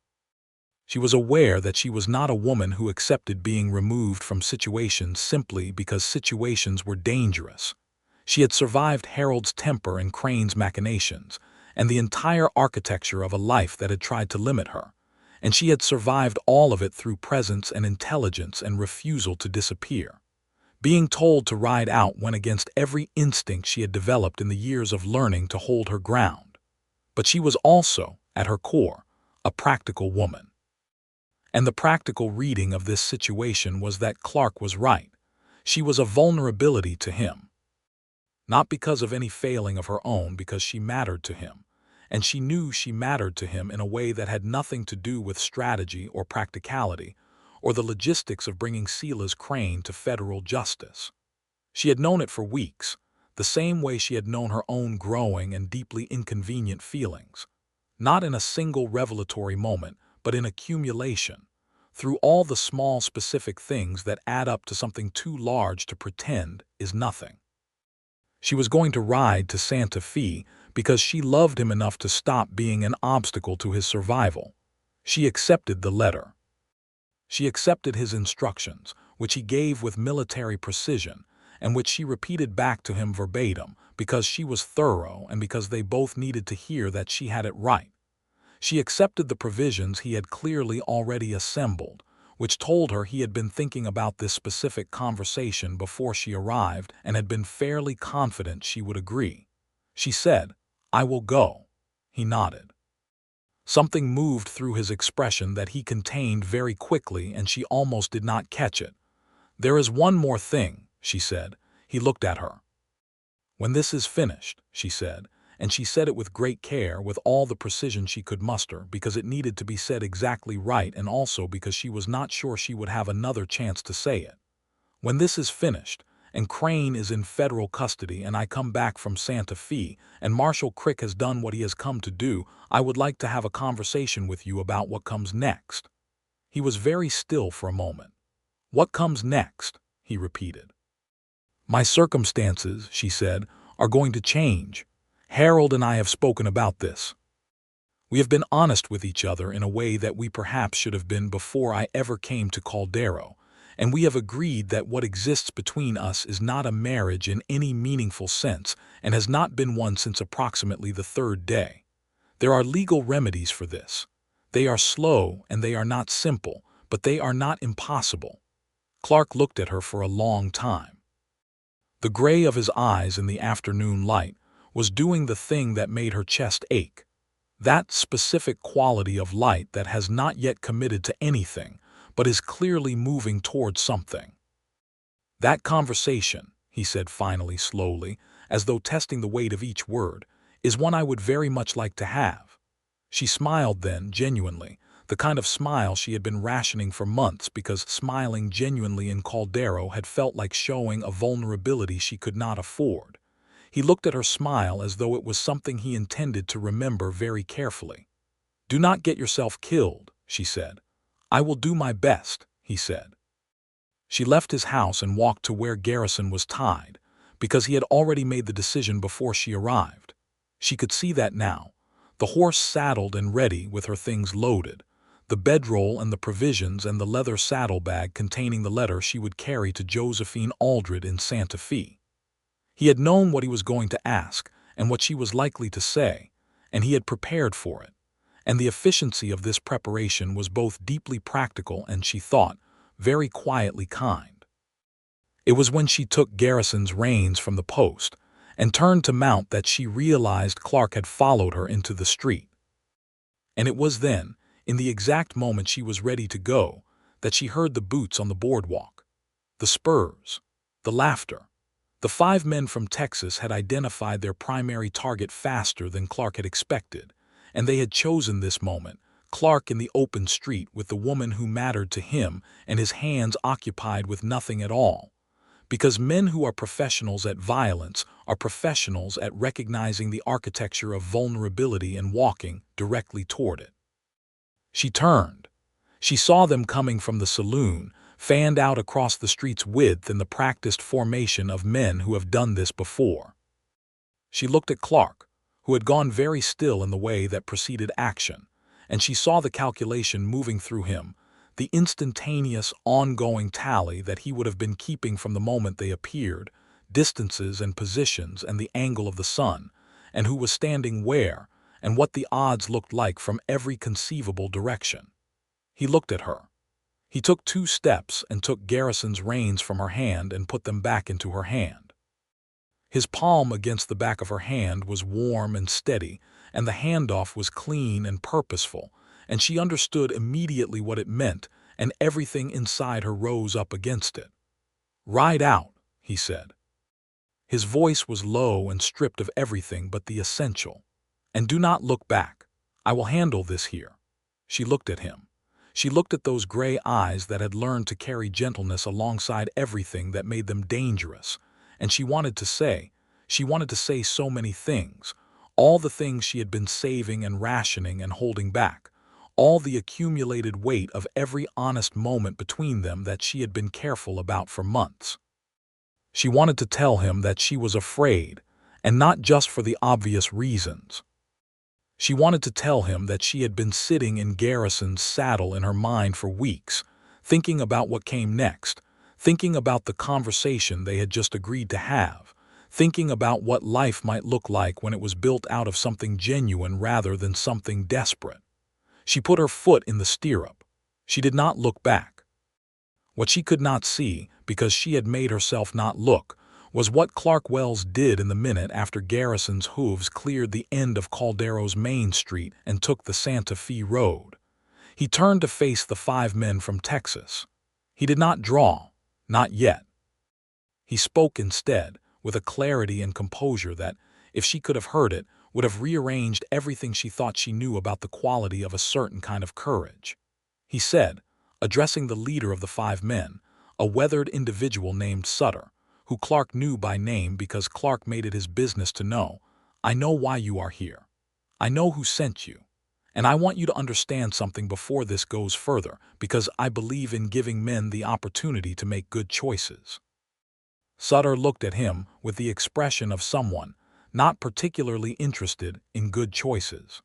She was aware that she was not a woman who accepted being removed from situations simply because situations were dangerous. She had survived Harold's temper and Crane's machinations, and the entire architecture of a life that had tried to limit her, and she had survived all of it through presence and intelligence and refusal to disappear. Being told to ride out went against every instinct she had developed in the years of learning to hold her ground. But she was also, at her core, a practical woman. And the practical reading of this situation was that Clark was right. She was a vulnerability to him. Not because of any failing of her own, because she mattered to him. And she knew she mattered to him in a way that had nothing to do with strategy or practicality, or the logistics of bringing Silas Crane to federal justice. She had known it for weeks, the same way she had known her own growing and deeply inconvenient feelings. Not in a single revelatory moment, but in accumulation, through all the small specific things that add up to something too large to pretend is nothing. She was going to ride to Santa Fe because she loved him enough to stop being an obstacle to his survival. She accepted the letter. She accepted his instructions, which he gave with military precision, and which she repeated back to him verbatim, because she was thorough and because they both needed to hear that she had it right. She accepted the provisions he had clearly already assembled, which told her he had been thinking about this specific conversation before she arrived and had been fairly confident she would agree. She said, I will go. He nodded. Something moved through his expression that he contained very quickly, and she almost did not catch it. There is one more thing, she said. He looked at her. When this is finished, she said, and she said it with great care, with all the precision she could muster, because it needed to be said exactly right and also because she was not sure she would have another chance to say it. When this is finished, and Crane is in federal custody and I come back from Santa Fe, and Marshal Crick has done what he has come to do, I would like to have a conversation with you about what comes next." He was very still for a moment. "What comes next?" he repeated. "My circumstances," she said, "are going to change. Harold and I have spoken about this. We have been honest with each other in a way that we perhaps should have been before I ever came to Caldero, and we have agreed that what exists between us is not a marriage in any meaningful sense and has not been one since approximately the third day. There are legal remedies for this. They are slow and they are not simple, but they are not impossible." Clark looked at her for a long time. The gray of his eyes in the afternoon light was doing the thing that made her chest ache. That specific quality of light that has not yet committed to anything, but is clearly moving towards something. "That conversation," he said finally slowly, as though testing the weight of each word, "is one I would very much like to have." She smiled then, genuinely, the kind of smile she had been rationing for months because smiling genuinely in Caldero had felt like showing a vulnerability she could not afford. He looked at her smile as though it was something he intended to remember very carefully. "Do not get yourself killed," she said. "I will do my best," he said. She left his house and walked to where Garrison was tied, because he had already made the decision before she arrived. She could see that now, the horse saddled and ready with her things loaded, the bedroll and the provisions and the leather saddlebag containing the letter she would carry to Josephine Aldred in Santa Fe. He had known what he was going to ask and what she was likely to say, and he had prepared for it. And the efficiency of this preparation was both deeply practical and, she thought, very quietly kind. It was when she took Garrison's reins from the post and turned to mount that she realized Clark had followed her into the street. And it was then, in the exact moment she was ready to go, that she heard the boots on the boardwalk, the spurs, the laughter. The 5 men from Texas had identified their primary target faster than Clark had expected, and they had chosen this moment, Clark in the open street with the woman who mattered to him and his hands occupied with nothing at all. Because men who are professionals at violence are professionals at recognizing the architecture of vulnerability and walking directly toward it. She turned. She saw them coming from the saloon, fanned out across the street's width in the practiced formation of men who have done this before. She looked at Clark, who had gone very still in the way that preceded action, and she saw the calculation moving through him, the instantaneous, ongoing tally that he would have been keeping from the moment they appeared, distances and positions and the angle of the sun, and who was standing where, and what the odds looked like from every conceivable direction. He looked at her. He took 2 steps and took Garrison's reins from her hand and put them back into her hand. His palm against the back of her hand was warm and steady, and the handoff was clean and purposeful, and she understood immediately what it meant, and everything inside her rose up against it. "Ride out," he said. His voice was low and stripped of everything but the essential. "And do not look back. I will handle this here." She looked at him. She looked at those gray eyes that had learned to carry gentleness alongside everything that made them dangerous, and she wanted to say so many things, all the things she had been saving and rationing and holding back, all the accumulated weight of every honest moment between them that she had been careful about for months. She wanted to tell him that she was afraid, and not just for the obvious reasons. She wanted to tell him that she had been sitting in Garrison's saddle in her mind for weeks, thinking about what came next, thinking about the conversation they had just agreed to have, thinking about what life might look like when it was built out of something genuine rather than something desperate. She put her foot in the stirrup. She did not look back. What she could not see, because she had made herself not look, was what Clark Wells did in the minute after Garrison's hooves cleared the end of Caldero's Main Street and took the Santa Fe road. He turned to face the 5 men from Texas. He did not draw, not yet. He spoke instead, with a clarity and composure that, if she could have heard it, would have rearranged everything she thought she knew about the quality of a certain kind of courage. He said, addressing the leader of the 5 men, a weathered individual named Sutter, who Clark knew by name because Clark made it his business to know. "I know why you are here. I know who sent you. And I want you to understand something before this goes further, because I believe in giving men the opportunity to make good choices." Sutter looked at him with the expression of someone not particularly interested in good choices.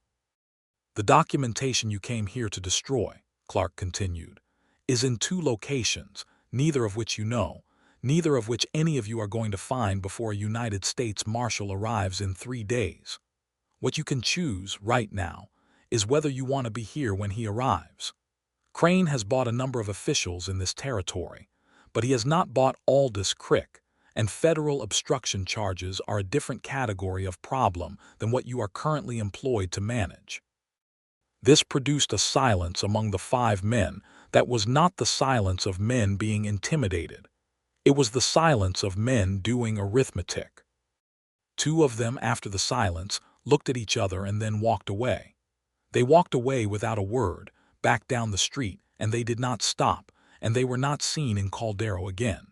"The documentation you came here to destroy," Clark continued, "is in 2 locations, neither of which you know, neither of which any of you are going to find before a United States Marshal arrives in 3 days. What you can choose right now is whether you want to be here when he arrives. Crane has bought a number of officials in this territory, but he has not bought Aldous Crick, and federal obstruction charges are a different category of problem than what you are currently employed to manage." This produced a silence among the 5 men that was not the silence of men being intimidated. It was the silence of men doing arithmetic. 2 of them, after the silence, looked at each other and then walked away. They walked away without a word, back down the street, and they did not stop, and they were not seen in Caldero again.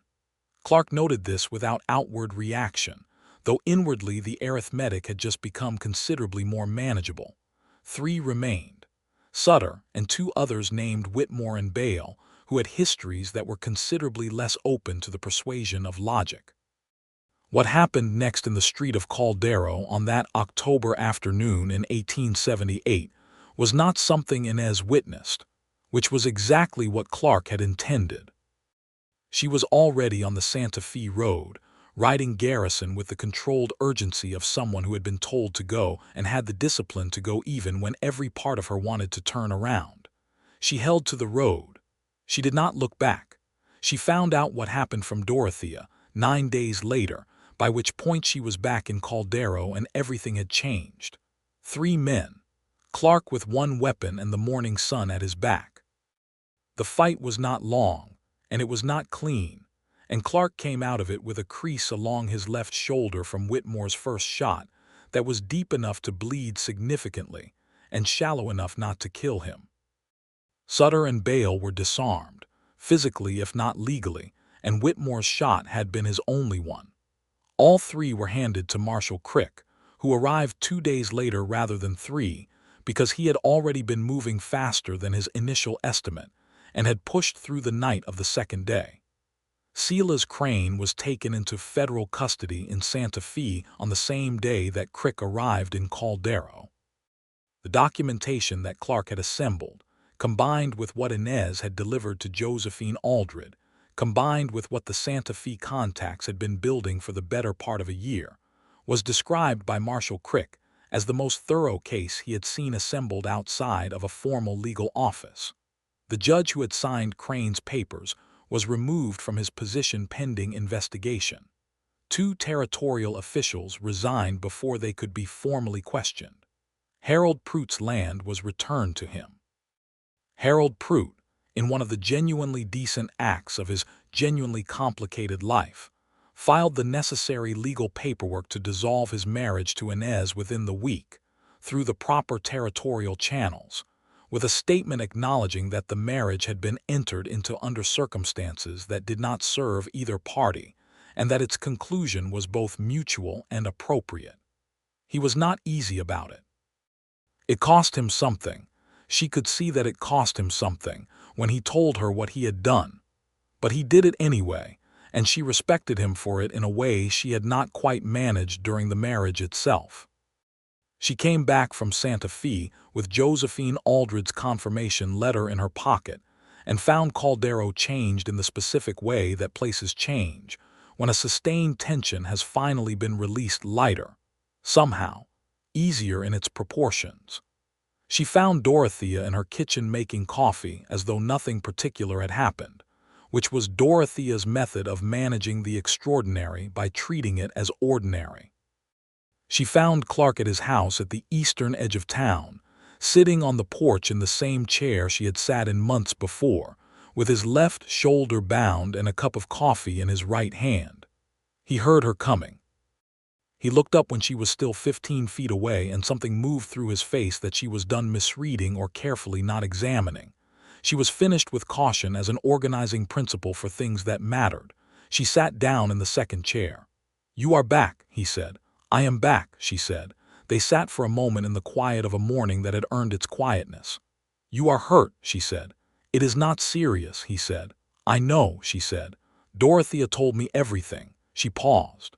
Clark noted this without outward reaction, though inwardly the arithmetic had just become considerably more manageable. 3 remained: Sutter and 2 others named Whitmore and Bale, who had histories that were considerably less open to the persuasion of logic. What happened next in the street of Caldero on that October afternoon in 1878 was not something Inez witnessed, which was exactly what Clark had intended. She was already on the Santa Fe road, riding Garrison with the controlled urgency of someone who had been told to go and had the discipline to go even when every part of her wanted to turn around. She held to the road. She did not look back. She found out what happened from Dorothea 9 days later, by which point she was back in Caldero and everything had changed. 3 men. Clark with 1 weapon and the morning sun at his back. The fight was not long, and it was not clean, and Clark came out of it with a crease along his left shoulder from Whitmore's first shot that was deep enough to bleed significantly and shallow enough not to kill him. Sutter and Bale were disarmed, physically if not legally, and Whitmore's shot had been his only one. All 3 were handed to Marshal Crick, who arrived 2 days later rather than 3, because he had already been moving faster than his initial estimate and had pushed through the night of the 2nd day. Silas Crane was taken into federal custody in Santa Fe on the same day that Crick arrived in Caldero. The documentation that Clark had assembled, combined with what Inez had delivered to Josephine Aldred, combined with what the Santa Fe contacts had been building for the better part of a year, was described by Marshal Crick as the most thorough case he had seen assembled outside of a formal legal office. The judge who had signed Crane's papers was removed from his position pending investigation. 2 territorial officials resigned before they could be formally questioned. Harold Pruitt's land was returned to him. Harold Pruitt, in one of the genuinely decent acts of his genuinely complicated life, filed the necessary legal paperwork to dissolve his marriage to Inez within the week, through the proper territorial channels, with a statement acknowledging that the marriage had been entered into under circumstances that did not serve either party, and that its conclusion was both mutual and appropriate. He was not easy about it. It cost him something. She could see that it cost him something when he told her what he had done. But he did it anyway, and she respected him for it in a way she had not quite managed during the marriage itself. She came back from Santa Fe with Josephine Aldred's confirmation letter in her pocket and found Caldero changed in the specific way that places change when a sustained tension has finally been released lighter, somehow, easier in its proportions. She found Dorothea in her kitchen making coffee as though nothing particular had happened, which was Dorothea's method of managing the extraordinary by treating it as ordinary. She found Clark at his house at the eastern edge of town, sitting on the porch in the same chair she had sat in months before, with his left shoulder bound and a cup of coffee in his right hand. He heard her coming. He looked up when she was still 15 feet away, and something moved through his face that she was done misreading or carefully not examining, She was finished with caution as an organizing principle for things that mattered. She sat down in the second chair. "You are back," he said. "I am back," she said. They sat for a moment in the quiet of a morning that had earned its quietness. "You are hurt," she said. "It is not serious," he said. "I know," she said. "Dorothea told me everything." She paused.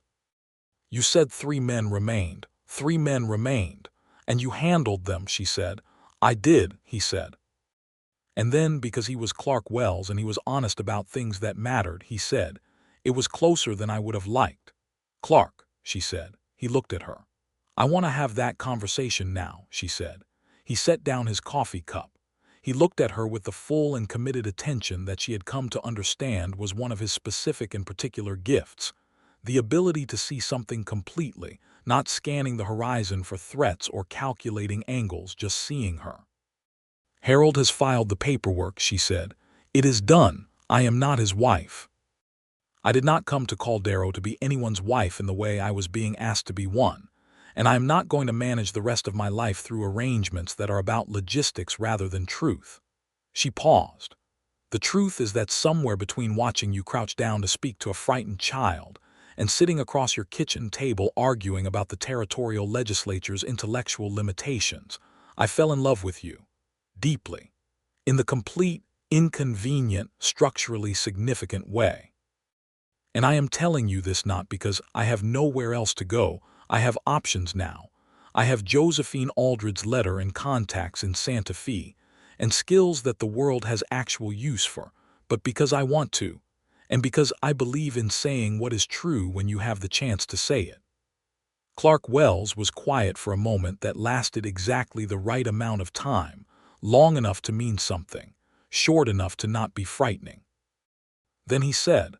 "You said 3 men remained. 3 men remained. And you handled them," she said. "I did," he said. And then, because he was Clark Wells and he was honest about things that mattered, he said, "It was closer than I would have liked." "Clark," she said. He looked at her. "I want to have that conversation now," she said. He set down his coffee cup. He looked at her with the full and committed attention that she had come to understand was one of his specific and particular gifts. The ability to see something completely, not scanning the horizon for threats or calculating angles, just seeing her. "Harold has filed the paperwork," she said. "It is done. I am not his wife. I did not come to Caldero to be anyone's wife in the way I was being asked to be one, and I am not going to manage the rest of my life through arrangements that are about logistics rather than truth." She paused. "The truth is that somewhere between watching you crouch down to speak to a frightened child and sitting across your kitchen table arguing about the territorial legislature's intellectual limitations, I fell in love with you. Deeply. In the complete, inconvenient, structurally significant way. And I am telling you this not because I have nowhere else to go. I have options now. I have Josephine Aldred's letter and contacts in Santa Fe, and skills that the world has actual use for, but because I want to, and because I believe in saying what is true when you have the chance to say it." Clark Wells was quiet for a moment that lasted exactly the right amount of time, long enough to mean something, short enough to not be frightening. Then he said,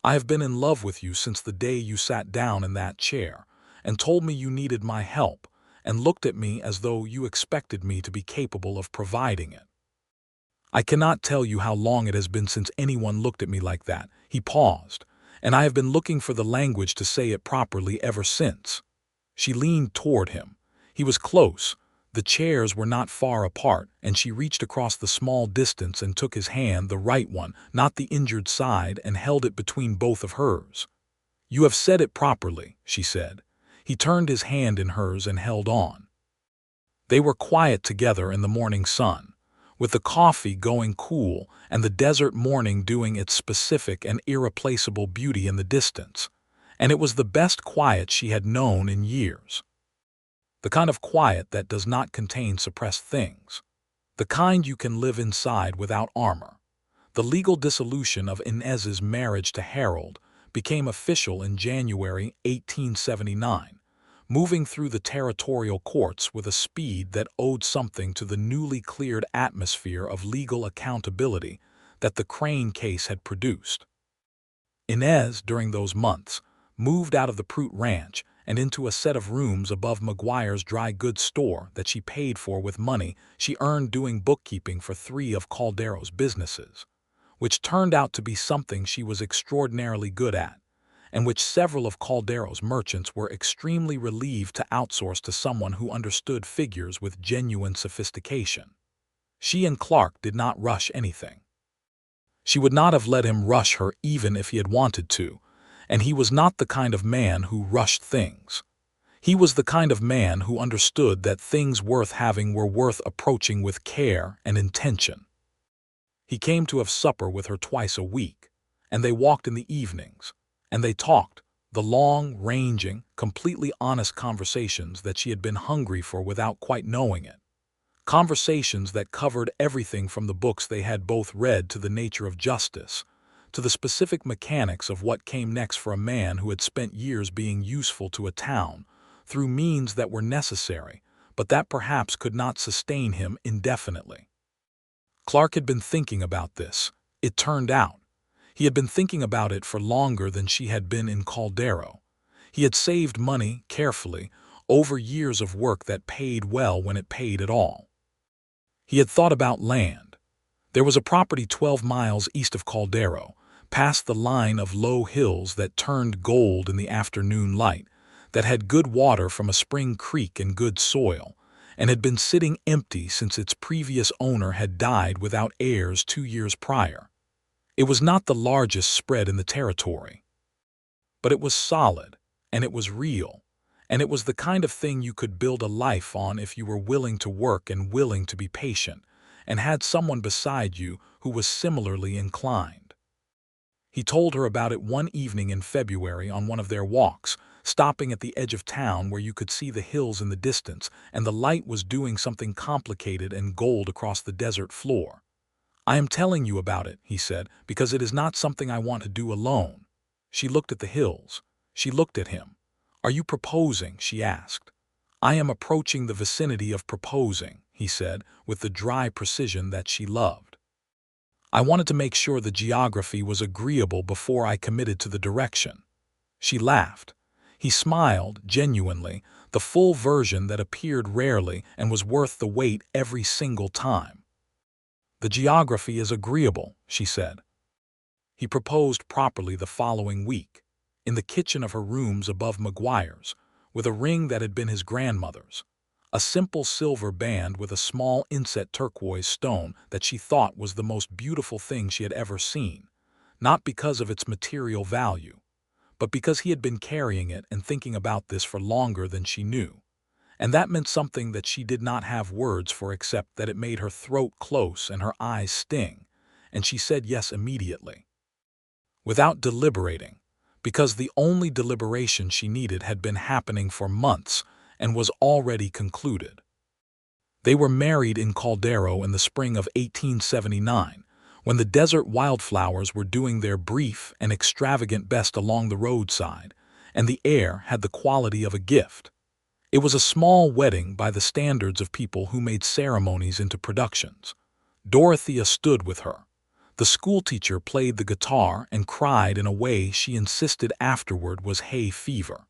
"I have been in love with you since the day you sat down in that chair and told me you needed my help and looked at me as though you expected me to be capable of providing it. I cannot tell you how long it has been since anyone looked at me like that." He paused, "and I have been looking for the language to say it properly ever since." She leaned toward him. He was close. The chairs were not far apart, and she reached across the small distance and took his hand, the right one, not the injured side, and held it between both of hers. "You have said it properly," she said. He turned his hand in hers and held on. They were quiet together in the morning sun, with the coffee going cool and the desert morning doing its specific and irreplaceable beauty in the distance, and it was the best quiet she had known in years. The kind of quiet that does not contain suppressed things. The kind you can live inside without armor. The legal dissolution of Inez's marriage to Harold became official in January 1879, moving through the territorial courts with a speed that owed something to the newly cleared atmosphere of legal accountability that the Crane case had produced. Inez, during those months, moved out of the Prout Ranch and into a set of rooms above McGuire's dry goods store that she paid for with money she earned doing bookkeeping for 3 of Caldero's businesses, which turned out to be something she was extraordinarily good at, and which several of Caldero's merchants were extremely relieved to outsource to someone who understood figures with genuine sophistication. She and Clark did not rush anything. She would not have let him rush her even if he had wanted to, and he was not the kind of man who rushed things. He was the kind of man who understood that things worth having were worth approaching with care and intention. He came to have supper with her twice a week, and they walked in the evenings, and they talked, the long, ranging, completely honest conversations that she had been hungry for without quite knowing it. Conversations that covered everything from the books they had both read to the nature of justice, to the specific mechanics of what came next for a man who had spent years being useful to a town, through means that were necessary, but that perhaps could not sustain him indefinitely. Clark had been thinking about this, it turned out. He had been thinking about it for longer than she had been in Caldero. He had saved money, carefully, over years of work that paid well when it paid at all. He had thought about land. There was a property 12 miles east of Caldero, past the line of low hills that turned gold in the afternoon light, that had good water from a spring creek and good soil, and had been sitting empty since its previous owner had died without heirs 2 years prior. It was not the largest spread in the territory, but it was solid, and it was real, and it was the kind of thing you could build a life on if you were willing to work and willing to be patient, and had someone beside you who was similarly inclined. He told her about it one evening in February on one of their walks, stopping at the edge of town where you could see the hills in the distance, and the light was doing something complicated and gold across the desert floor. "I am telling you about it," he said, "because it is not something I want to do alone." She looked at the hills. She looked at him. "Are you proposing?" she asked. "I am approaching the vicinity of proposing," he said, with the dry precision that she loved. "I wanted to make sure the geography was agreeable before I committed to the direction." She laughed. He smiled, genuinely, the full version that appeared rarely and was worth the wait every single time. "The geography is agreeable," she said. He proposed properly the following week, in the kitchen of her rooms above McGuire's, with a ring that had been his grandmother's, a simple silver band with a small inset turquoise stone that she thought was the most beautiful thing she had ever seen, not because of its material value, but because he had been carrying it and thinking about this for longer than she knew. And that meant something that she did not have words for except that it made her throat close and her eyes sting, and she said yes immediately, without deliberating, because the only deliberation she needed had been happening for months and was already concluded. They were married in Caldero in the spring of 1879, when the desert wildflowers were doing their brief and extravagant best along the roadside, and the air had the quality of a gift. It was a small wedding by the standards of people who made ceremonies into productions. Dorothea stood with her. The schoolteacher played the guitar and cried in a way she insisted afterward was hay fever.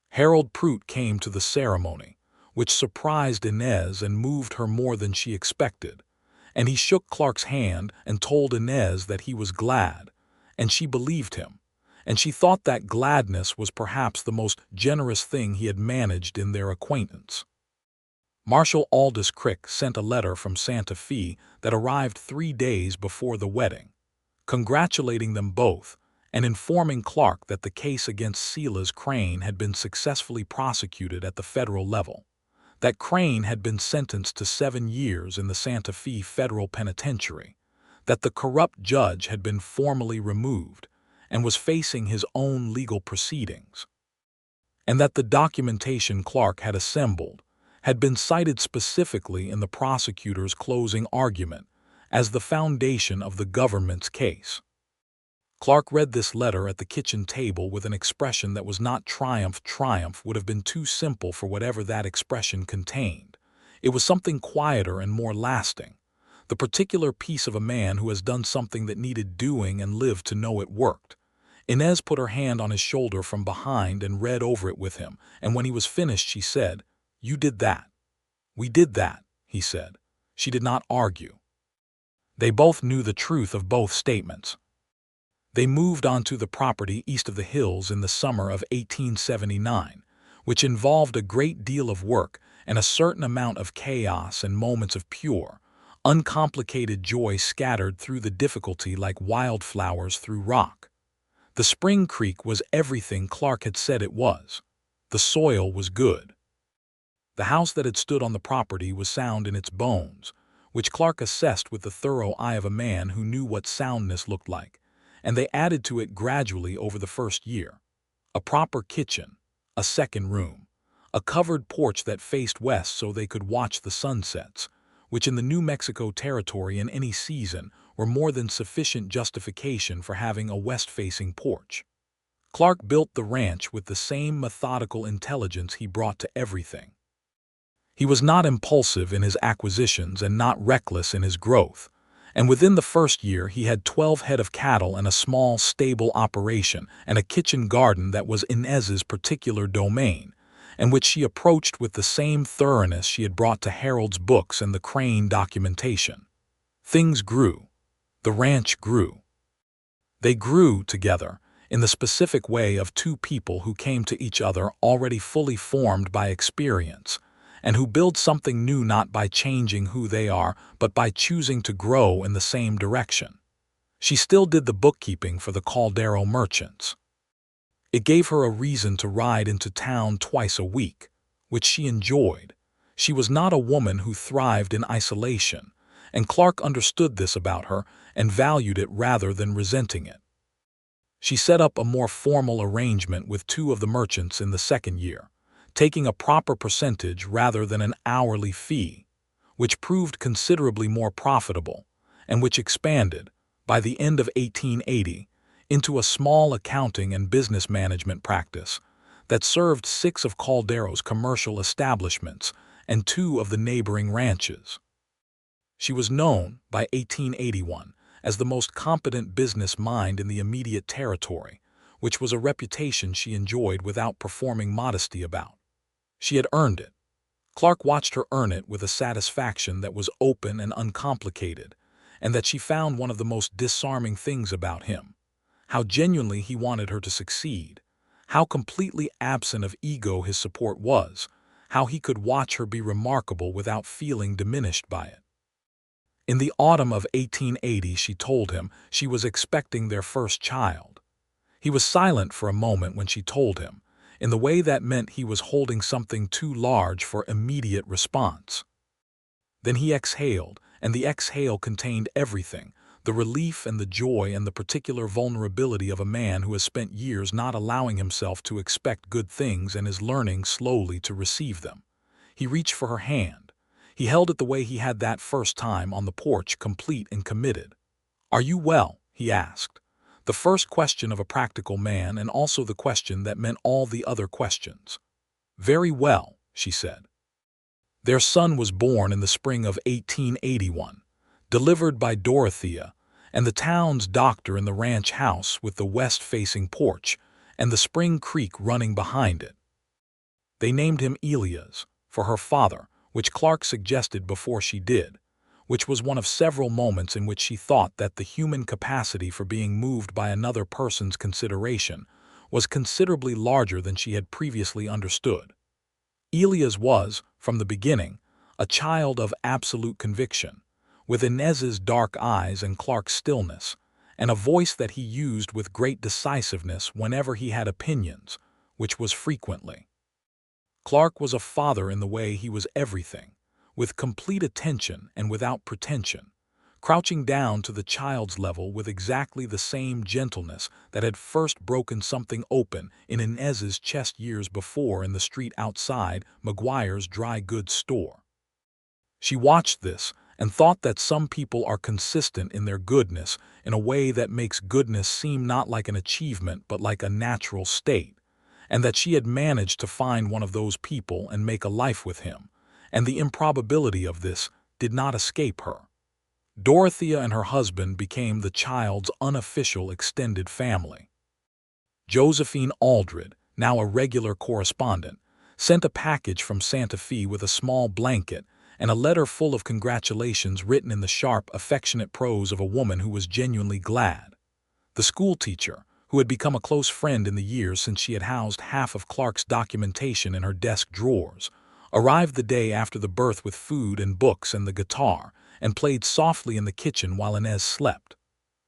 Harold Prout came to the ceremony, which surprised Inez and moved her more than she expected, and he shook Clark's hand and told Inez that he was glad, and she believed him, and she thought that gladness was perhaps the most generous thing he had managed in their acquaintance. Marshal Aldous Crick sent a letter from Santa Fe that arrived 3 days before the wedding, congratulating them both and informing Clark that the case against Silas Crane had been successfully prosecuted at the federal level, that Crane had been sentenced to 7 years in the Santa Fe Federal Penitentiary, that the corrupt judge had been formally removed and was facing his own legal proceedings, and that the documentation Clark had assembled had been cited specifically in the prosecutor's closing argument as the foundation of the government's case. Clark read this letter at the kitchen table with an expression that was not triumph. Triumph would have been too simple for whatever that expression contained. It was something quieter and more lasting, the particular piece of a man who has done something that needed doing and lived to know it worked. Inez put her hand on his shoulder from behind and read over it with him, and when he was finished she said, "You did that." "We did that," he said. She did not argue. They both knew the truth of both statements. They moved onto the property east of the hills in the summer of 1879, which involved a great deal of work and a certain amount of chaos and moments of pure, uncomplicated joy scattered through the difficulty like wildflowers through rock. The spring creek was everything Clark had said it was. The soil was good. The house that had stood on the property was sound in its bones, which Clark assessed with the thorough eye of a man who knew what soundness looked like, and they added to it gradually over the first year. A proper kitchen, a second room, a covered porch that faced west so they could watch the sunsets, which in the New Mexico territory in any season were more than sufficient justification for having a west-facing porch. Clark built the ranch with the same methodical intelligence he brought to everything. He was not impulsive in his acquisitions and not reckless in his growth, and within the first year he had 12 head of cattle and a small stable operation and a kitchen garden that was Inez's particular domain, and which she approached with the same thoroughness she had brought to Harold's books and the Crane documentation. Things grew. The ranch grew. They grew together, in the specific way of two people who came to each other already fully formed by experience, and who build something new not by changing who they are, but by choosing to grow in the same direction. She still did the bookkeeping for the Caldero merchants. It gave her a reason to ride into town twice a week, which she enjoyed. She was not a woman who thrived in isolation, and Clark understood this about her and valued it rather than resenting it. She set up a more formal arrangement with two of the merchants in the second year, taking a proper percentage rather than an hourly fee, which proved considerably more profitable, and which expanded, by the end of 1880, into a small accounting and business management practice that served 6 of Caldero's commercial establishments and 2 of the neighboring ranches. She was known, by 1881, as the most competent business mind in the immediate territory, which was a reputation she enjoyed without performing modesty about. She had earned it. Clark watched her earn it with a satisfaction that was open and uncomplicated, and that she found one of the most disarming things about him: how genuinely he wanted her to succeed, how completely absent of ego his support was, how he could watch her be remarkable without feeling diminished by it. In the autumn of 1880, she told him she was expecting their first child. He was silent for a moment when she told him, in the way that meant he was holding something too large for immediate response. Then he exhaled, and the exhale contained everything: the relief and the joy and the particular vulnerability of a man who has spent years not allowing himself to expect good things and is learning slowly to receive them. He reached for her hand. He held it the way he had that first time on the porch, complete and committed. "Are you well?" he asked. The first question of a practical man, and also the question that meant all the other questions. "Very well," she said. Their son was born in the spring of 1881, delivered by Dorothea, and the town's doctor in the ranch house with the west-facing porch and the spring creek running behind it. They named him Elias, for her father, which Clark suggested before she did, which was one of several moments in which she thought that the human capacity for being moved by another person's consideration was considerably larger than she had previously understood. Elias was, from the beginning, a child of absolute conviction, with Inez's dark eyes and Clark's stillness, and a voice that he used with great decisiveness whenever he had opinions, which was frequently. Clark was a father in the way he was everything, with complete attention and without pretension, crouching down to the child's level with exactly the same gentleness that had first broken something open in Inez's chest years before in the street outside McGuire's dry goods store. She watched this and thought that some people are consistent in their goodness in a way that makes goodness seem not like an achievement but like a natural state, and that she had managed to find one of those people and make a life with him, and the improbability of this did not escape her. Dorothea and her husband became the child's unofficial extended family. Josephine Aldred, now a regular correspondent, sent a package from Santa Fe with a small blanket and a letter full of congratulations written in the sharp, affectionate prose of a woman who was genuinely glad. The schoolteacher, who had become a close friend in the years since she had housed half of Clark's documentation in her desk drawers, arrived the day after the birth with food and books and the guitar, and played softly in the kitchen while Inez slept.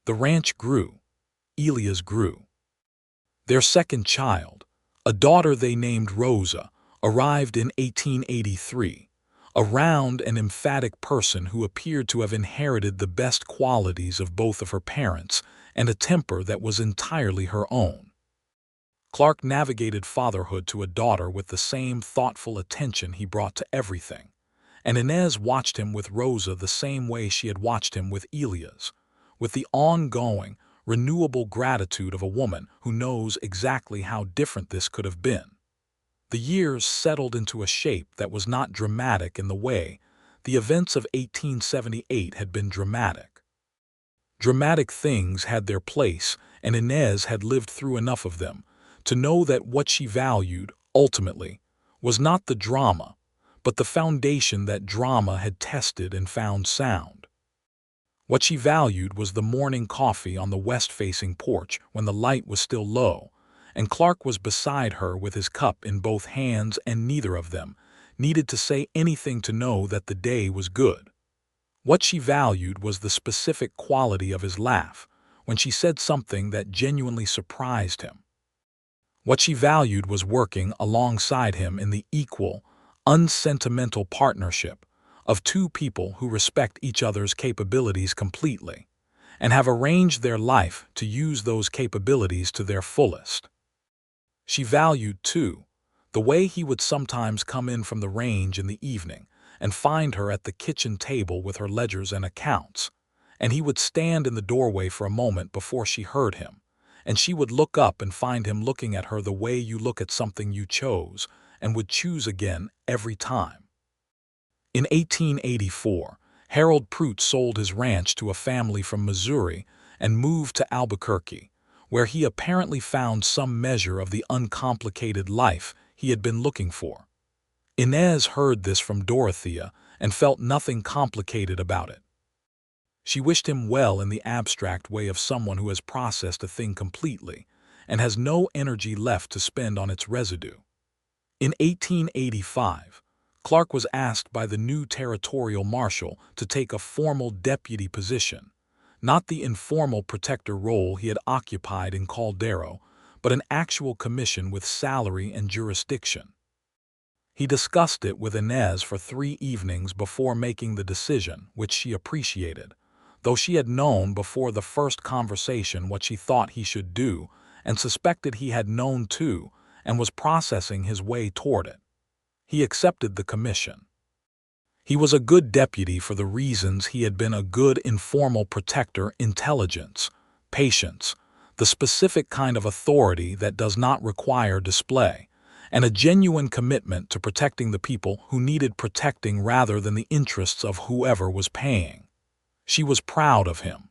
The ranch grew. Elias grew. Their second child, a daughter they named Rosa, arrived in 1883, a round and emphatic person who appeared to have inherited the best qualities of both of her parents and a temper that was entirely her own. Clark navigated fatherhood to a daughter with the same thoughtful attention he brought to everything, and Inez watched him with Rosa the same way she had watched him with Elias, with the ongoing, renewable gratitude of a woman who knows exactly how different this could have been. The years settled into a shape that was not dramatic in the way the events of 1878 had been dramatic. Dramatic things had their place, and Inez had lived through enough of them to know that what she valued, ultimately, was not the drama, but the foundation that drama had tested and found sound. What she valued was the morning coffee on the west-facing porch when the light was still low, and Clark was beside her with his cup in both hands, and neither of them, needed to say anything to know that the day was good. What she valued was the specific quality of his laugh, when she said something that genuinely surprised him. What she valued was working alongside him in the equal, unsentimental partnership of two people who respect each other's capabilities completely and have arranged their life to use those capabilities to their fullest. She valued, too, the way he would sometimes come in from the range in the evening and find her at the kitchen table with her ledgers and accounts, and he would stand in the doorway for a moment before she heard him, and she would look up and find him looking at her the way you look at something you chose and would choose again every time. In 1884, Harold Prout sold his ranch to a family from Missouri and moved to Albuquerque, where he apparently found some measure of the uncomplicated life he had been looking for. Inez heard this from Dorothea and felt nothing complicated about it. She wished him well in the abstract way of someone who has processed a thing completely and has no energy left to spend on its residue. In 1885, Clark was asked by the new territorial marshal to take a formal deputy position, not the informal protector role he had occupied in Caldero, but an actual commission with salary and jurisdiction. He discussed it with Inez for 3 evenings before making the decision, which she appreciated, though she had known before the first conversation what she thought he should do and suspected he had known too and was processing his way toward it. He accepted the commission. He was a good deputy for the reasons he had been a good informal protector: intelligence, patience, the specific kind of authority that does not require display, and a genuine commitment to protecting the people who needed protecting rather than the interests of whoever was paying. She was proud of him.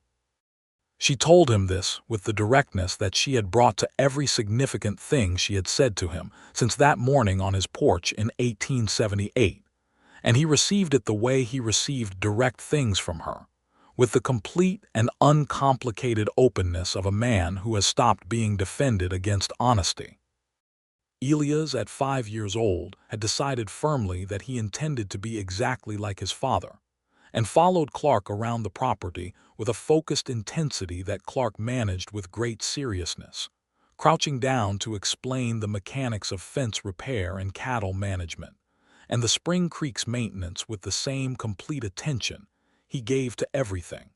She told him this with the directness that she had brought to every significant thing she had said to him since that morning on his porch in 1878, and he received it the way he received direct things from her, with the complete and uncomplicated openness of a man who has stopped being defended against honesty. Elias, at 5 years old, had decided firmly that he intended to be exactly like his father, and followed Clark around the property with a focused intensity that Clark managed with great seriousness, crouching down to explain the mechanics of fence repair and cattle management, and the Spring Creek's maintenance with the same complete attention he gave to everything.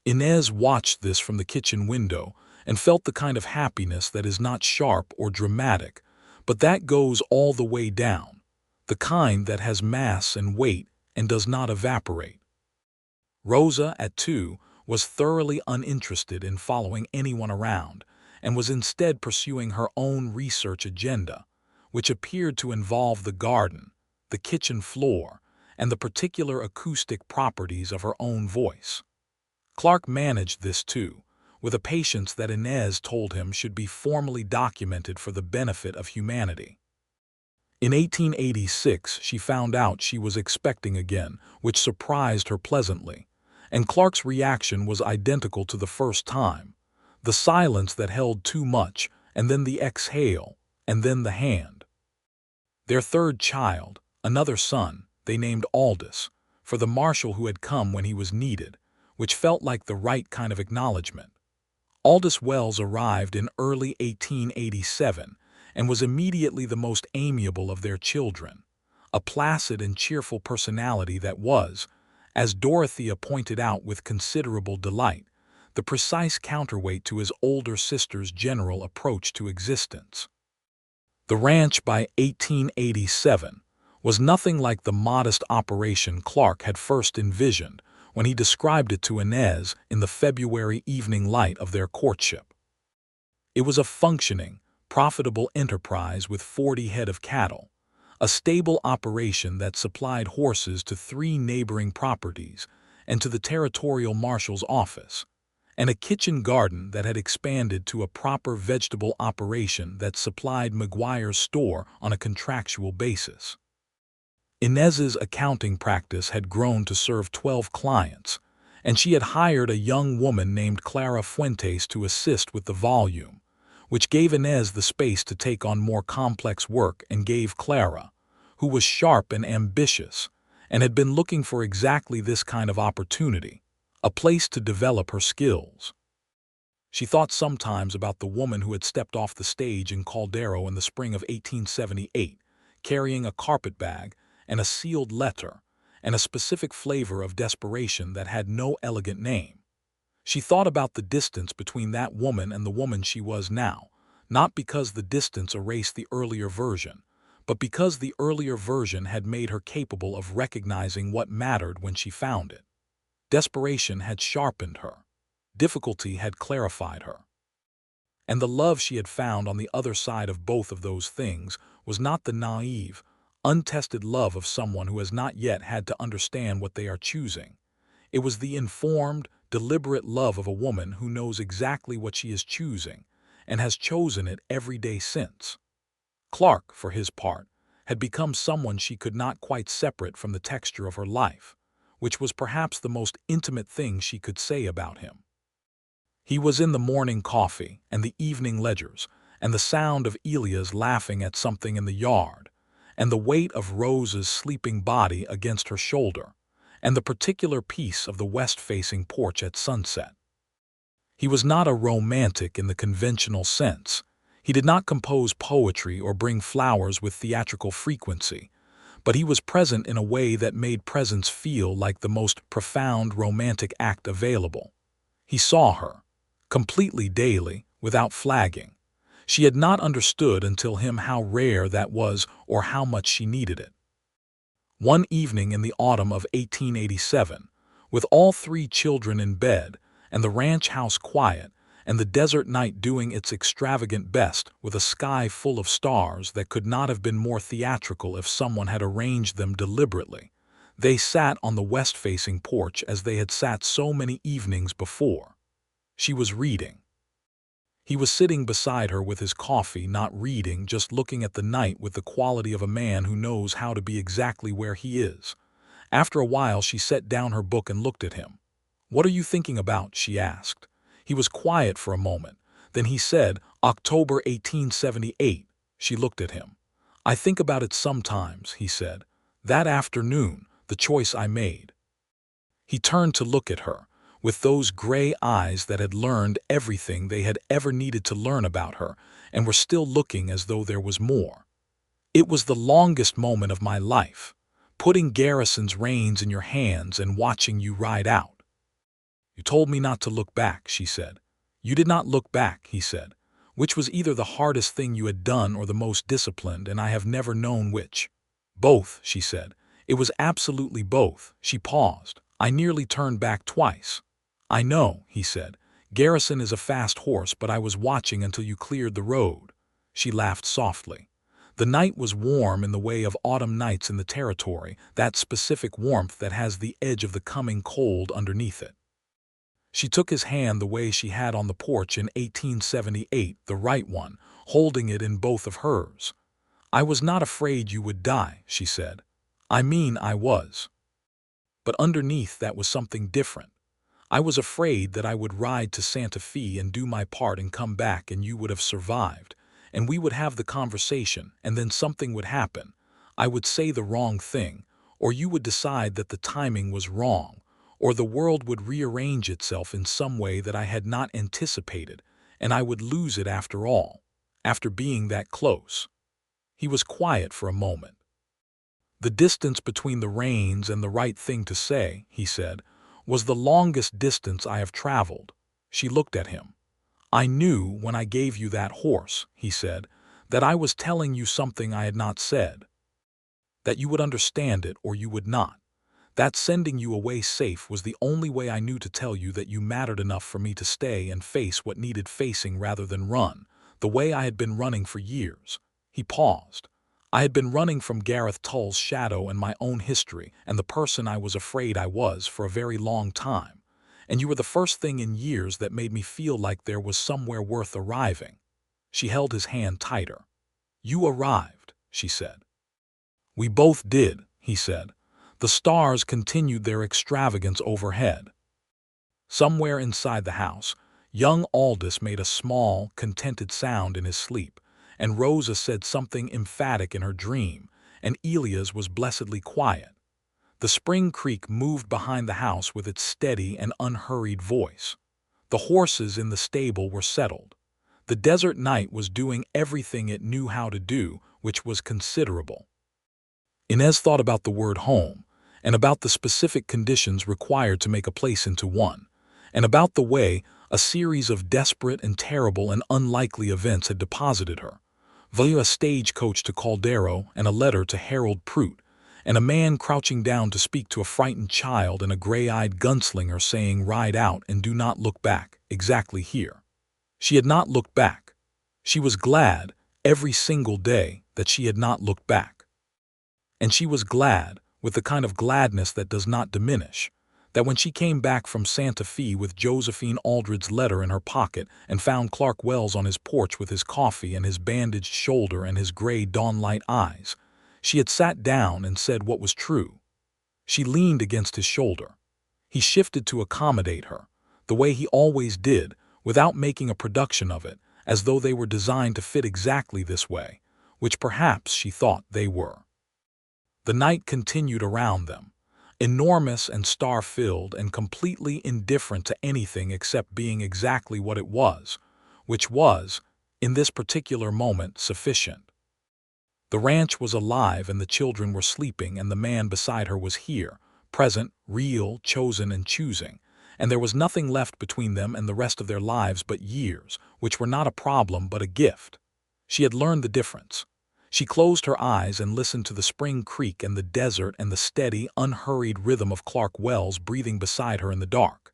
Inez watched this from the kitchen window and felt the kind of happiness that is not sharp or dramatic, but that goes all the way down, the kind that has mass and weight and does not evaporate. Rosa, at 2, was thoroughly uninterested in following anyone around and was instead pursuing her own research agenda, which appeared to involve the garden, the kitchen floor, and the particular acoustic properties of her own voice. Clark managed this too, with a patience that Inez told him should be formally documented for the benefit of humanity. In 1886, she found out she was expecting again, which surprised her pleasantly, and Clark's reaction was identical to the first time: the silence that held too much, and then the exhale, and then the hand. Their third child, another son, they named Aldous, for the marshal who had come when he was needed, which felt like the right kind of acknowledgement. Aldous Wells arrived in early 1887 and was immediately the most amiable of their children, a placid and cheerful personality that was, as Dorothea pointed out with considerable delight, the precise counterweight to his older sister's general approach to existence. The ranch by 1887 was nothing like the modest operation Clark had first envisioned when he described it to Inez in the February evening light of their courtship. It was a functioning, profitable enterprise with 40 head of cattle, a stable operation that supplied horses to 3 neighboring properties and to the territorial marshal's office, and a kitchen garden that had expanded to a proper vegetable operation that supplied McGuire's store on a contractual basis. Inez's accounting practice had grown to serve 12 clients, and she had hired a young woman named Clara Fuentes to assist with the volume, which gave Inez the space to take on more complex work and gave Clara, who was sharp and ambitious, and had been looking for exactly this kind of opportunity, a place to develop her skills. She thought sometimes about the woman who had stepped off the stage in Caldero in the spring of 1878, carrying a carpet bag and a sealed letter, and a specific flavor of desperation that had no elegant name. She thought about the distance between that woman and the woman she was now, not because the distance erased the earlier version, but because the earlier version had made her capable of recognizing what mattered when she found it. Desperation had sharpened her. Difficulty had clarified her. And the love she had found on the other side of both of those things was not the naive, untested love of someone who has not yet had to understand what they are choosing. It was the informed, deliberate love of a woman who knows exactly what she is choosing and has chosen it every day since. Clark, for his part, had become someone she could not quite separate from the texture of her life, which was perhaps the most intimate thing she could say about him. He was in the morning coffee and the evening ledgers, and the sound of Elia's laughing at something in the yard, and the weight of Rose's sleeping body against her shoulder, and the particular piece of the west-facing porch at sunset. He was not a romantic in the conventional sense. He did not compose poetry or bring flowers with theatrical frequency, but he was present in a way that made presence feel like the most profound romantic act available. He saw her, completely daily, without flagging. She had not understood until him how rare that was or how much she needed it. One evening in the autumn of 1887, with all 3 children in bed, and the ranch house quiet, and the desert night doing its extravagant best with a sky full of stars that could not have been more theatrical if someone had arranged them deliberately, they sat on the west-facing porch as they had sat so many evenings before. She was reading. He was sitting beside her with his coffee, not reading, just looking at the night with the quality of a man who knows how to be exactly where he is. After a while she set down her book and looked at him. "What are you thinking about?" she asked. He was quiet for a moment. Then he said, "October 1878. She looked at him. "I think about it sometimes," he said. "That afternoon, the choice I made." He turned to look at her, with those gray eyes that had learned everything they had ever needed to learn about her, and were still looking as though there was more. "It was the longest moment of my life, putting Garrison's reins in your hands and watching you ride out." "You told me not to look back," she said. "You did not look back," he said, "which was either the hardest thing you had done or the most disciplined, and I have never known which." "Both," she said. "It was absolutely both." She paused. "I nearly turned back twice." "I know," he said. "Garrison is a fast horse, but I was watching until you cleared the road." She laughed softly. The night was warm in the way of autumn nights in the territory, that specific warmth that has the edge of the coming cold underneath it. She took his hand the way she had on the porch in 1878, the right one, holding it in both of hers. "I was not afraid you would die," she said. "I mean I was. But underneath that was something different. I was afraid that I would ride to Santa Fe and do my part and come back and you would have survived, and we would have the conversation, and then something would happen. I would say the wrong thing, or you would decide that the timing was wrong, or the world would rearrange itself in some way that I had not anticipated, and I would lose it after all, after being that close." He was quiet for a moment. "The distance between the reins and the right thing to say," he said, "was the longest distance I have traveled." She looked at him. "I knew when I gave you that horse," he said, "that I was telling you something I had not said. That you would understand it or you would not. That sending you away safe was the only way I knew to tell you that you mattered enough for me to stay and face what needed facing rather than run, the way I had been running for years." He paused. "I had been running from Gareth Tull's shadow and my own history and the person I was afraid I was for a very long time, and you were the first thing in years that made me feel like there was somewhere worth arriving." She held his hand tighter. "You arrived," she said. "We both did," he said. The stars continued their extravagance overhead. Somewhere inside the house, young Aldous made a small, contented sound in his sleep, and Rosa said something emphatic in her dream, and Elia's was blessedly quiet. The spring creek moved behind the house with its steady and unhurried voice. The horses in the stable were settled. The desert night was doing everything it knew how to do, which was considerable. Inez thought about the word home, and about the specific conditions required to make a place into one, and about the way a series of desperate and terrible and unlikely events had deposited her, via a stagecoach to Caldero and a letter to Harold Prout, and a man crouching down to speak to a frightened child and a gray-eyed gunslinger saying, "Ride out and do not look back," exactly here. She had not looked back. She was glad, every single day, that she had not looked back. And she was glad, with the kind of gladness that does not diminish, that when she came back from Santa Fe with Josephine Aldred's letter in her pocket and found Clark Wells on his porch with his coffee and his bandaged shoulder and his gray dawnlight eyes, she had sat down and said what was true. She leaned against his shoulder. He shifted to accommodate her, the way he always did, without making a production of it, as though they were designed to fit exactly this way, which perhaps she thought they were. The night continued around them, enormous and star-filled and completely indifferent to anything except being exactly what it was, which was, in this particular moment, sufficient. The ranch was alive and the children were sleeping and the man beside her was here, present, real, chosen and choosing, and there was nothing left between them and the rest of their lives but years, which were not a problem but a gift. She had learned the difference. She closed her eyes and listened to the spring creek and the desert and the steady, unhurried rhythm of Clark Wells breathing beside her in the dark.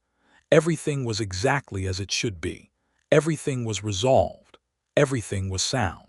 Everything was exactly as it should be. Everything was resolved. Everything was sound.